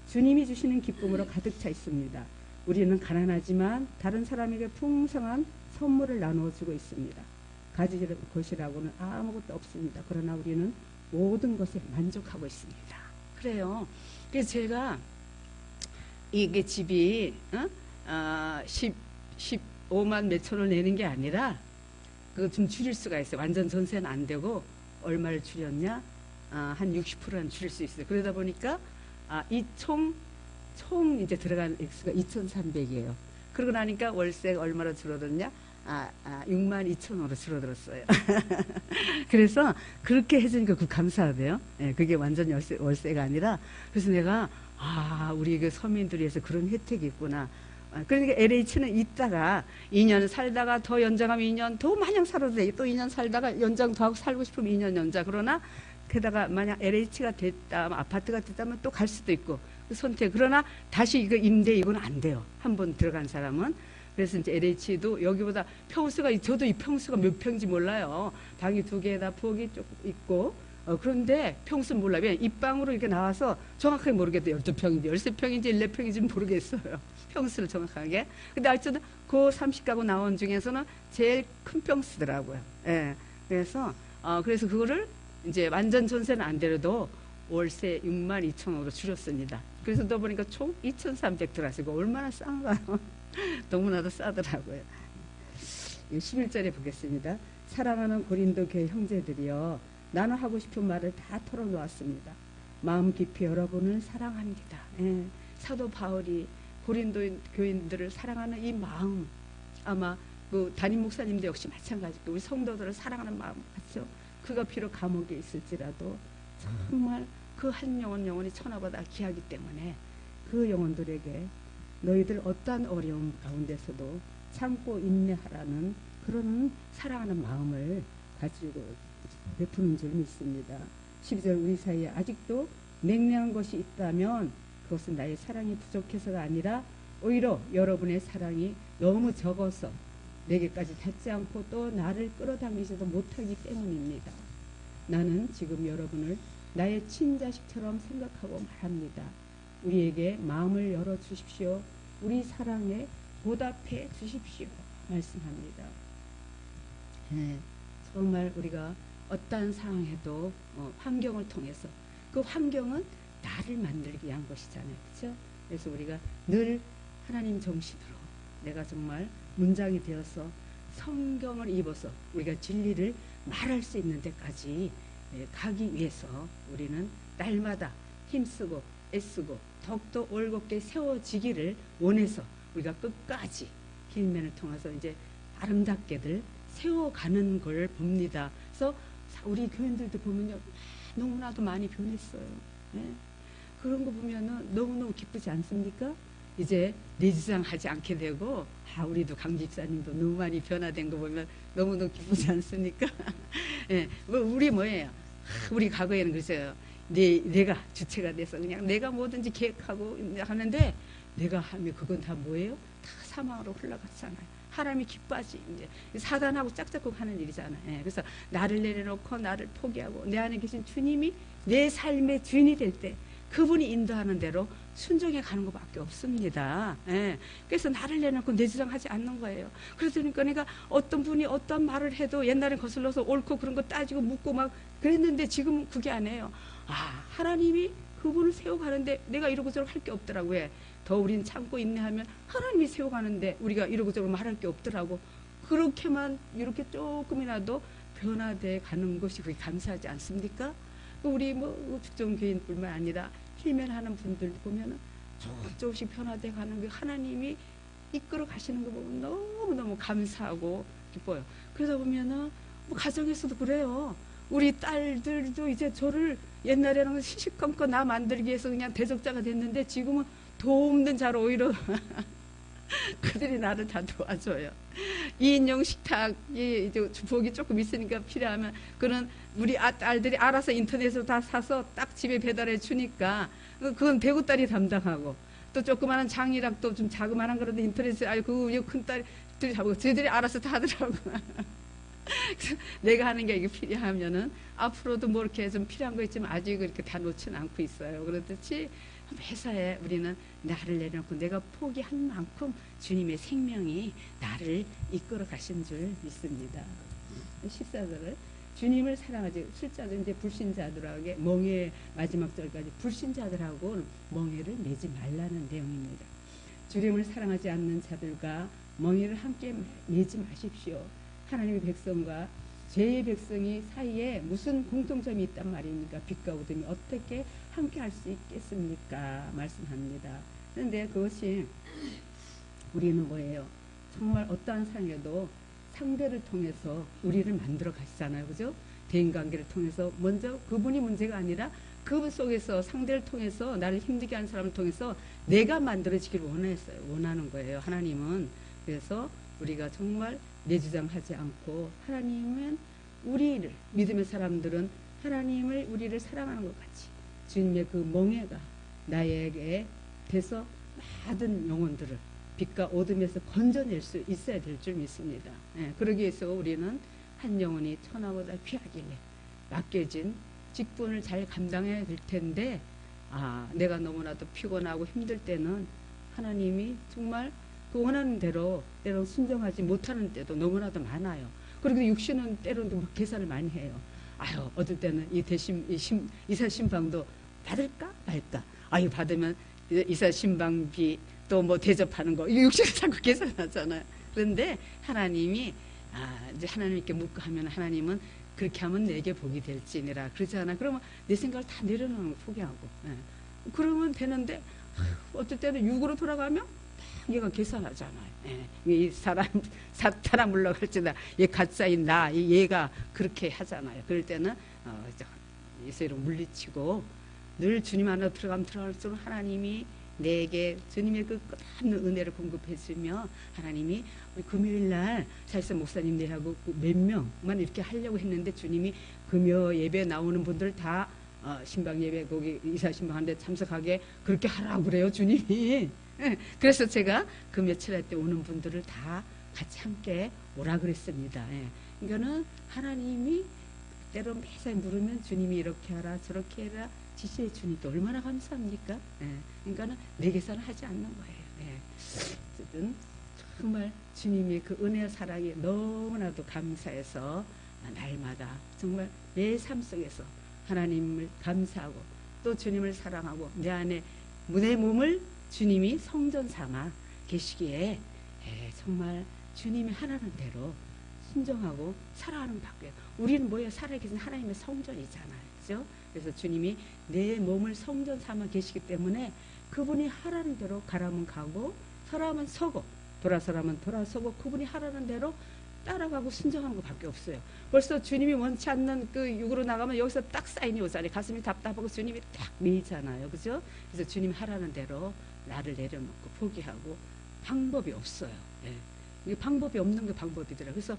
주님이 주시는 기쁨으로 가득 차 있습니다. 우리는 가난하지만 다른 사람에게 풍성한 선물을 나누어 주고 있습니다. 가질 것이라고는 아무것도 없습니다. 그러나 우리는 모든 것에 만족하고 있습니다. 그래요. 그래서 제가 이게 집이 15만 몇천을 내는 게 아니라 그거 좀 줄일 수가 있어요. 완전 전세는 안 되고 얼마를 줄였냐? 한 60%는 줄일 수 있어요. 그러다 보니까 이 총 이제 들어간 액수가 2,300이에요. 그러고 나니까 월세가 얼마나 줄어들었냐? 62,000원으로 줄어들었어요. 그래서 그렇게 해주니까 그 감사하대요. 예, 그게 완전 월세가 아니라. 그래서 내가 우리 그 서민들이 해서 그런 혜택이 있구나. 그러니까 LH는 있다가 2년 살다가 더 연장하면 2년 더 마냥 살아도 돼. 또 2년 살다가 연장 더 하고 살고 싶으면 2년 연장. 그러나 게다가 만약 LH가 됐다, 아파트가 됐다면 또 갈 수도 있고 그 선택. 그러나 다시 이거 임대 이건 안 돼요. 한 번 들어간 사람은. 그래서 이제 LH도 여기보다 평수가, 저도 이 평수가 몇 평인지 몰라요. 방이 2개에다 부엌이 조금 있고 그런데 평수는 몰라요. 입방으로 이렇게 나와서 정확하게 모르겠어요. 12평인지 13평인지 14평인지 모르겠어요. 평수를 정확하게. 근데 하여튼 그 30가구 나온 중에서는 제일 큰 평수더라고요. 예. 그래서 그거를 이제 완전 전세는 안 되려도 월세 62,000원으로 줄였습니다. 그래서 또 보니까 총 2,300 들어가시고 얼마나 싼가요? 너무나도 싸더라고요. 11절에 보겠습니다. 사랑하는 고린도 교회 형제들이여, 나는 하고 싶은 말을 다 털어놓았습니다. 마음 깊이 여러분을 사랑합니다. 예, 사도 바울이 고린도 교인들을 사랑하는 이 마음, 아마 그 담임 목사님도 역시 마찬가지고 우리 성도들을 사랑하는 마음 같죠. 그가 비록 감옥에 있을지라도 정말 그 한 영혼 영혼이 천하보다 귀하기 때문에 그 영혼들에게 너희들 어떠한 어려움 가운데서도 참고 인내하라는 그런 사랑하는 마음을 가지고 베푸는 줄 믿습니다. 12절 우리 사이에 아직도 냉랭한 것이 있다면 그것은 나의 사랑이 부족해서가 아니라 오히려 여러분의 사랑이 너무 적어서 내게까지 닿지 않고 또 나를 끌어당기지도 못하기 때문입니다. 나는 지금 여러분을 나의 친자식처럼 생각하고 말합니다. 우리에게 마음을 열어주십시오. 우리 사랑에 보답해 주십시오. 말씀합니다. 네, 정말 우리가 어떠한 상황에도 환경을 통해서 그 환경은 나를 만들기 위한 것이잖아요. 그렇죠? 그래서 우리가 늘 하나님 정신으로 내가 정말 문장이 되어서 성경을 입어서 우리가 진리를 말할 수 있는 데까지 가기 위해서 우리는 날마다 힘쓰고 애쓰고 더욱더 올곧게 세워지기를 원해서 우리가 끝까지 힐맨을 통해서 이제 아름답게들 세워가는 걸 봅니다. 그래서 우리 교인들도 보면요, 너무나도 많이 변했어요. 네? 그런 거 보면은 너무너무 기쁘지 않습니까? 이제 내주장하지 않게 되고, 우리도 강 집사님도 너무 많이 변화된 거 보면 너무너무 기쁘지 않습니까? 네, 우리 뭐예요? 우리 과거에는 그랬어요. 내가 주체가 돼서 그냥 내가 뭐든지 계획하고 하는데, 내가 하면 그건 다 뭐예요? 다 사망으로 흘러갔잖아요. 하나님이 기뻐하지. 이제 사단하고 짝짝꿍 하는 일이잖아요. 예, 그래서 나를 내려놓고 나를 포기하고 내 안에 계신 주님이 내 삶의 주인이 될 때 그분이 인도하는 대로 순종해 가는 것밖에 없습니다. 예, 그래서 나를 내려놓고 내 주장하지 않는 거예요. 그러니까 내가 어떤 분이 어떤 말을 해도 옛날엔 거슬러서 옳고 그런 거 따지고 묻고 막 그랬는데 지금은 그게 아니에요. 하나님이 그분을 세워가는데 내가 이러고 저러고 할 게 없더라고요. 더 우린 참고 인내하면 하나님이 세워가는데 우리가 이러고 저러고 말할 게 없더라고. 그렇게만 이렇게 조금이라도 변화돼 가는 것이 그게 감사하지 않습니까? 우리 축종교인뿐만 아니라 힐면하는 분들 보면은 조금씩 변화돼 가는 게 하나님이 이끌어 가시는 거 보면 너무너무 감사하고 기뻐요. 그러다 보면은 가정에서도 그래요. 우리 딸들도 이제 저를 옛날에는 시시껌껌 나 만들기 위해서 그냥 대적자가 됐는데 지금은 도움된 자로 오히려 그들이 나를 다 도와줘요. 2인용 식탁이 이제 부엌이 조금 있으니까 필요하면 그런 우리 딸들이 알아서 인터넷으로 다 사서 딱 집에 배달해 주니까 그건 대구딸이 담당하고 또 조그마한 장이락도 좀 자그마한 거라도 인터넷에 그 큰딸들이 하고 저희들이 알아서 다 하더라고. 내가 하는 게 이게 필요하면은 앞으로도 뭐 이렇게 좀 필요한 거 있지만 아직 그렇게 다 놓지는 않고 있어요. 그렇듯이 회사에 우리는 나를 내려놓고 내가 포기한 만큼 주님의 생명이 나를 이끌어 가신 줄 믿습니다. 14절을 주님을 사랑하지 술자들 이제 불신자들에게 멍해 마지막 절까지 불신자들하고 멍해를 매지 말라는 내용입니다. 주님을 사랑하지 않는 자들과 멍해를 함께 매지 마십시오. 하나님의 백성과 죄의 백성이 사이에 무슨 공통점이 있단 말입니까? 빛과 어둠이 어떻게 함께 할 수 있겠습니까? 말씀합니다. 그런데 그것이 우리는 뭐예요? 정말 어떠한 상황에도 상대를 통해서 우리를 만들어 가시잖아요. 그죠? 대인관계를 통해서 먼저 그분이 문제가 아니라 그분 속에서 상대를 통해서 나를 힘들게 하는 사람을 통해서 내가 만들어지기를 원하는 거예요. 하나님은. 그래서 우리가 정말 내주장하지 않고 하나님은 우리를 믿음의 사람들은 하나님을 우리를 사랑하는 것 같이 주님의 그 멍에가 나에게 돼서 많은 영혼들을 빛과 어둠에서 건져낼 수 있어야 될 줄 믿습니다. 그러기 위해서 우리는 한 영혼이 천하보다 귀하길래 맡겨진 직분을 잘 감당해야 될 텐데 내가 너무나도 피곤하고 힘들 때는 하나님이 정말 그 원하는 대로 때로 순종하지 못하는 때도 너무나도 많아요. 그리고 육신은 때로는 계산을 많이 해요. 어떨 때는 이사 신방도 받을까 말까. 받으면 이사 신방비 또 뭐 대접하는 거 육신을 자꾸 계산하잖아요. 그런데 하나님이 이제 하나님께 묻고 하면 하나님은 그렇게 하면 내게 복이 될지니라 그러잖아. 그러면 내 생각을 다 내려놓는 거 포기하고 그러면 되는데 어떨 때는 육으로 돌아가면 얘가 계산하잖아요. 이 사탄아 물러갈지다. 얘 가짜인 얘가 그렇게 하잖아요. 그럴 때는 예수로 물리치고 늘 주님 안으로 들어갈수록 하나님이 내게 주님의 그 끝없는 은혜를 공급해 주며 하나님이 우리 금요일날 사실상 목사님 내하고 몇 명만 이렇게 하려고 했는데 주님이 금요 예배 나오는 분들 다 신방 예배 거기 이사 신방한테 참석하게 그렇게 하라고 그래요. 주님이. 그래서 제가 그 며칠 할 때 오는 분들을 다 같이 함께 오라 그랬습니다. 예. 그러니까는 하나님이 때로 매사에 물으면 주님이 이렇게 하라 저렇게 해라 지시해 주니까 얼마나 감사합니까? 예. 그러니까는 내게서는 하지 않는 거예요. 예. 어쨌든 정말 주님의 그 은혜와 사랑이 너무나도 감사해서 날마다 정말 내 삶 속에서 하나님을 감사하고 또 주님을 사랑하고 내 안에 내 몸을 주님이 성전 삼아 계시기에 정말 주님이 하라는 대로 순종하고 살아가는 밖에 우리는 뭐예요? 살아계신 하나님의 성전이잖아요. 그죠? 그래서 주님이 내 몸을 성전 삼아 계시기 때문에 그분이 하라는 대로 가라면 가고 서라면 서고 돌아서라면 돌아서고 그분이 하라는 대로 따라가고 순종하는 것밖에 없어요. 벌써 주님이 원치 않는 그 육으로 나가면 여기서 딱 사인이 오잖아요. 가슴이 답답하고 주님이 딱 밀잖아요. 그죠? 그래서 주님 하라는 대로 나를 내려놓고 포기하고 방법이 없어요. 예. 이게 방법이 없는 게 방법이더라고요. 그래서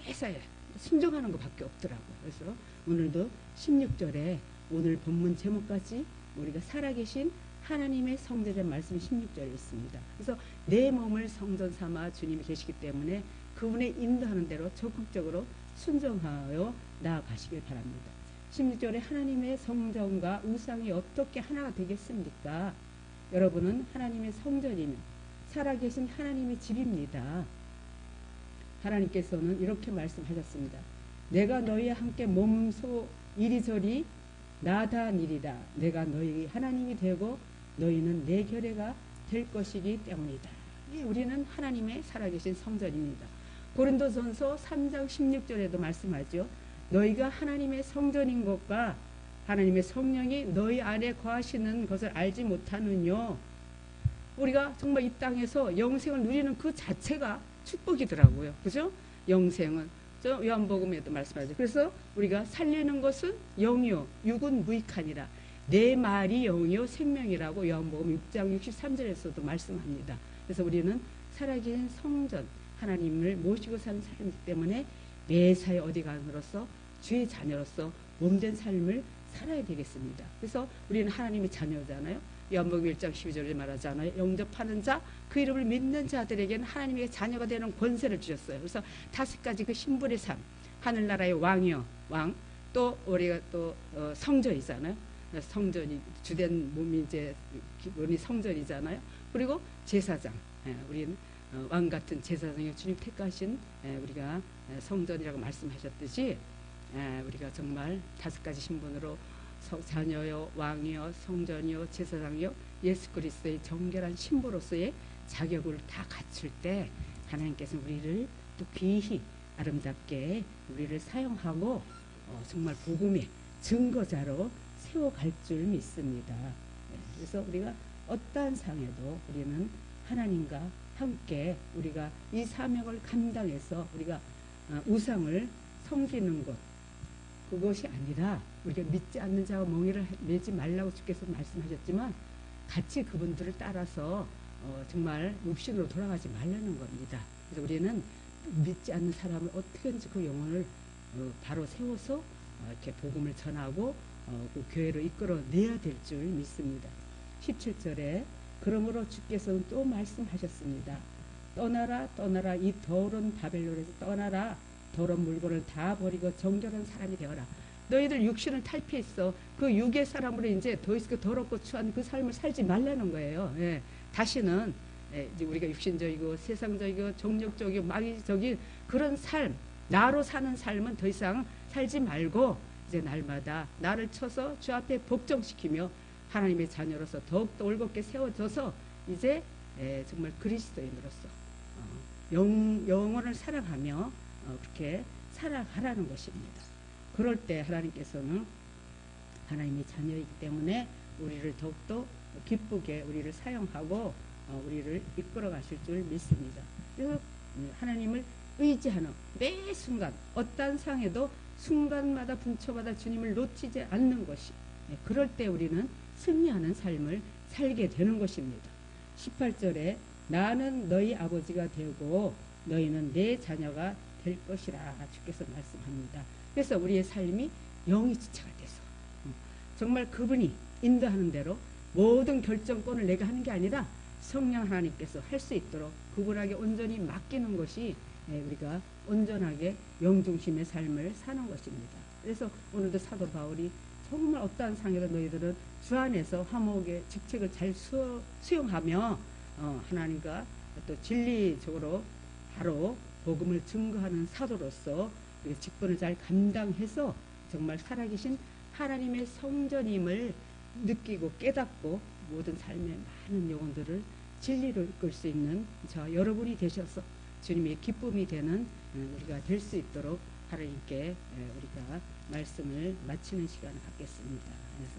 매사에 순종하는 것밖에 없더라고요. 그래서 오늘도 16절에 오늘 본문 제목까지 우리가 살아계신 하나님의 성전의 말씀이 16절에 있습니다. 그래서 내 몸을 성전 삼아 주님이 계시기 때문에 그분의 인도하는 대로 적극적으로 순종하여 나아가시길 바랍니다. 16절에 하나님의 성전과 우상이 어떻게 하나가 되겠습니까? 여러분은 하나님의 성전이며 살아계신 하나님의 집입니다. 하나님께서는 이렇게 말씀하셨습니다. 내가 너희와 함께 몸소 이리저리 나다니리라. 내가 너희 하나님이 되고 너희는 내 결례가 될 것이기 때문이다. 우리는 하나님의 살아계신 성전입니다. 고린도전서 3장 16절에도 말씀하죠. 너희가 하나님의 성전인 것과 하나님의 성령이 너희 안에 거하시는 것을 알지 못하느뇨. 우리가 정말 이 땅에서 영생을 누리는 그 자체가 축복이더라고요. 그죠? 영생은 요한복음에도 말씀하죠. 그래서 우리가 살리는 것은 영이요 육은 무익하니라. 내 말이 영이요 생명이라고 요한복음 6장 63절에서도 말씀합니다. 그래서 우리는 살아계신 성전 하나님을 모시고 사는 삶이기 때문에 매사에 어디 가는으로서 주의 자녀로서 몸된 삶을 살아야 되겠습니다. 그래서 우리는 하나님의 자녀잖아요. 요한복음 1장 12절에 말하잖아요. 영접하는 자, 그 이름을 믿는 자들에게는 하나님의 자녀가 되는 권세를 주셨어요. 그래서 5가지 그 신분의 삶, 하늘나라의 왕이요, 왕, 또 우리가 또 성전이잖아요. 성전이 주된 몸이 이제 기본이 성전이잖아요. 그리고 제사장, 우리는 왕 같은 제사장이 주님 택하신 우리가 성전이라고 말씀하셨듯이 우리가 정말 5가지 신분으로 자녀요, 왕이요, 성전이요, 제사장이요, 예수 그리스도의 정결한 신부로서의 자격을 다 갖출 때 하나님께서는 우리를 또 귀히 아름답게 우리를 사용하고 정말 복음의 증거자로 세워갈 줄 믿습니다. 그래서 우리가 어떠한 상에도 우리는 하나님과 함께 우리가 이 사명을 감당해서 우리가 우상을 섬기는 것 그것이 아니라 우리가 믿지 않는 자와 멍에를 매지 말라고 주께서 말씀하셨지만 같이 그분들을 따라서 정말 육신으로 돌아가지 말라는 겁니다. 그래서 우리는 믿지 않는 사람을 어떻게든지 그 영혼을 바로 세워서 이렇게 복음을 전하고 그 교회로 이끌어내야 될 줄 믿습니다. 17절에 그러므로 주께서는 또 말씀하셨습니다. 떠나라 떠나라 이 더러운 바벨론에서 떠나라. 더러운 물건을 다 버리고 정결한 사람이 되어라. 너희들 육신을 탈피했어. 그 육의 사람으로 이제 더 이상 더럽고 추한 그 삶을 살지 말라는 거예요. 예. 다시는 이제 우리가 육신적이고 세상적이고 정력적이고 마귀적인 그런 삶, 나로 사는 삶은 더 이상 살지 말고 이제 날마다 나를 쳐서 주 앞에 복종시키며 하나님의 자녀로서 더욱더 올곧게 세워져서 이제 정말 그리스도인으로서 영혼을 사랑하며 그렇게 살아가라는 것입니다. 그럴 때 하나님께서는 하나님의 자녀이기 때문에 우리를 더욱더 기쁘게 우리를 사용하고 우리를 이끌어 가실 줄 믿습니다. 그래서 하나님을 의지하는 매 순간 어떠한 상에도 순간마다 분초마다 주님을 놓치지 않는 것이 그럴 때 우리는 승리하는 삶을 살게 되는 것입니다. 18절에 나는 너희 아버지가 되고 너희는 내 자녀가 될 것이라 주께서 말씀합니다. 그래서 우리의 삶이 영이 지체가 돼서 정말 그분이 인도하는 대로 모든 결정권을 내가 하는 게 아니라 성령 하나님께서 할 수 있도록 그분에게 온전히 맡기는 것이 우리가 온전하게 영중심의 삶을 사는 것입니다. 그래서 오늘도 사도 바울이 정말 어떠한 상해도 너희들은 주 안에서 화목의 직책을 잘 수용하며 하나님과 또 진리적으로 바로 복음을 증거하는 사도로서 우리가 직분을 잘 감당해서 정말 살아계신 하나님의 성전임을 느끼고 깨닫고 모든 삶의 많은 영혼들을 진리로 이끌 수 있는 저 여러분이 되셔서 주님의 기쁨이 되는 우리가 될 수 있도록 하나님께 우리가 말씀을 마치는 시간을 갖겠습니다. 그래서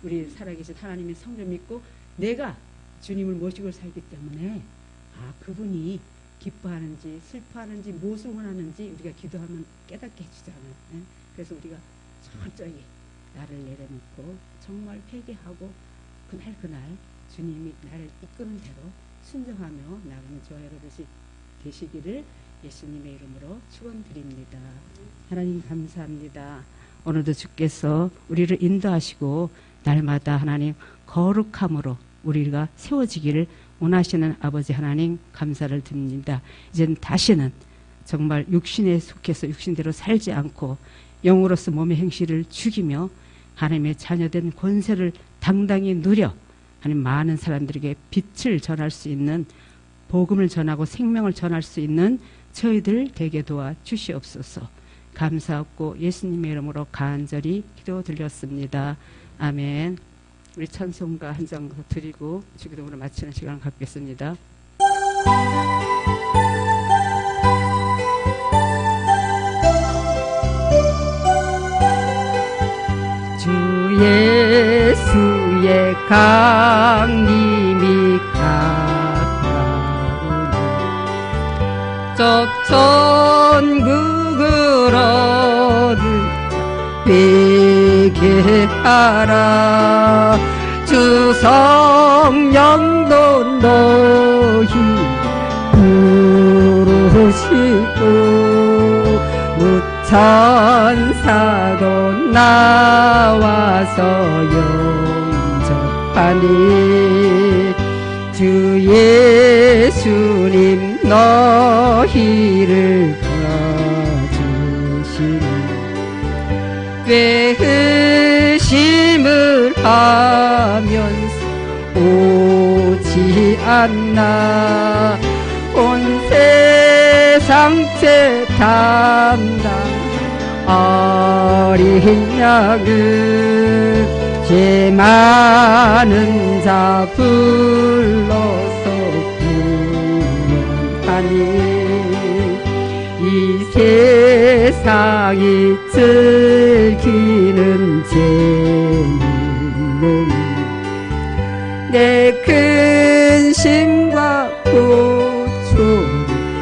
우리 살아계신 하나님의 성전 믿고 내가 주님을 모시고 살기 때문에 그분이 기뻐하는지 슬퍼하는지 무엇을 하는지 우리가 기도하면 깨닫게 해주잖아요. 그래서 우리가 철저히 나를 내려놓고 정말 회개하고 그날 주님이 나를 이끄는 대로 순종하며 나가는 저와 여러분이 되시기를 예수님의 이름으로 축원드립니다. 하나님 감사합니다. 오늘도 주께서 우리를 인도하시고 날마다 하나님 거룩함으로 우리가 세워지기를 원하시는 아버지 하나님 감사를 드립니다. 이제는 다시는 정말 육신에 속해서 육신대로 살지 않고 영으로서 몸의 행실을 죽이며 하나님의 자녀된 권세를 당당히 누려 하나님 많은 사람들에게 빛을 전할 수 있는 복음을 전하고 생명을 전할 수 있는 저희들 되게 도와 주시옵소서. 감사하고 예수님의 이름으로 간절히 기도 드렸습니다. 아멘. 우리 찬송가 한 장 더 드리고 주기도문을 마치는 시간을 갖겠습니다. 주 예수의 강림이 가까우니 저 천국을 얻을 회개하라. 주 성령도 너희 부르시고 무천사도 나와서 영접하니 주 예수님 너희를 가주시니 회심을 하면서 오지 않나. 온 세상 죄 담당 어린 양을 죄 많은 자 불러서 구원하니 이 세상이 즐기는 죄는 내 근심과 고초를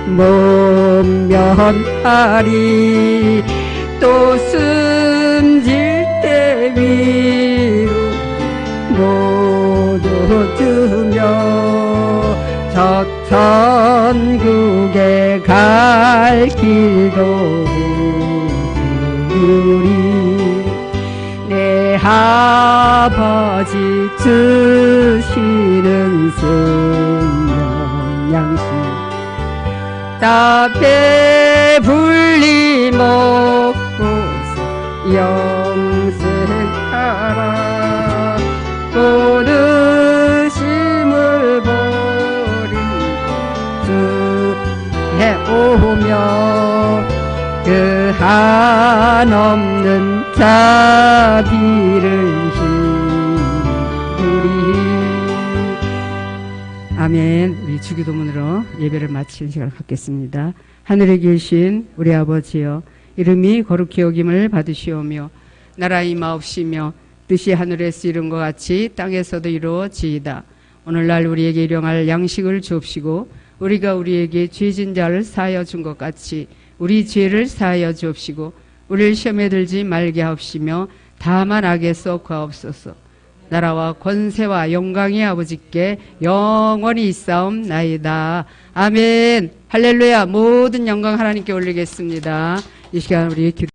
못 면하리. 또 숨질 때 위로 못 얻으며 저 천국에 갈 길도 모르리. 내 아버지 주시는 생명 양식 다 배불리 먹고서 영생하라. 모르심을 버리고 주에 오며 그 한없는 자비를 힘으리. 아멘. 우리 주기도문으로 예배를 마치는 시간을 갖겠습니다. 하늘에 계신 우리 아버지여, 이름이 거룩히 여김을 받으시오며 나라 임하옵시며 뜻이 하늘에서 이룬 것 같이 땅에서도 이루어지이다. 오늘날 우리에게 일용할 양식을 주옵시고 우리가 우리에게 죄진 자를 사하여 준 것 같이 우리 죄를 사하여 주옵시고 우리를 시험에 들지 말게 하옵시며 다만 악에서 구하옵소서. 나라와 권세와 영광이 아버지께 영원히 있사옵나이다. 아멘. 할렐루야. 모든 영광 하나님께 올리겠습니다. 이 시간 우리 기도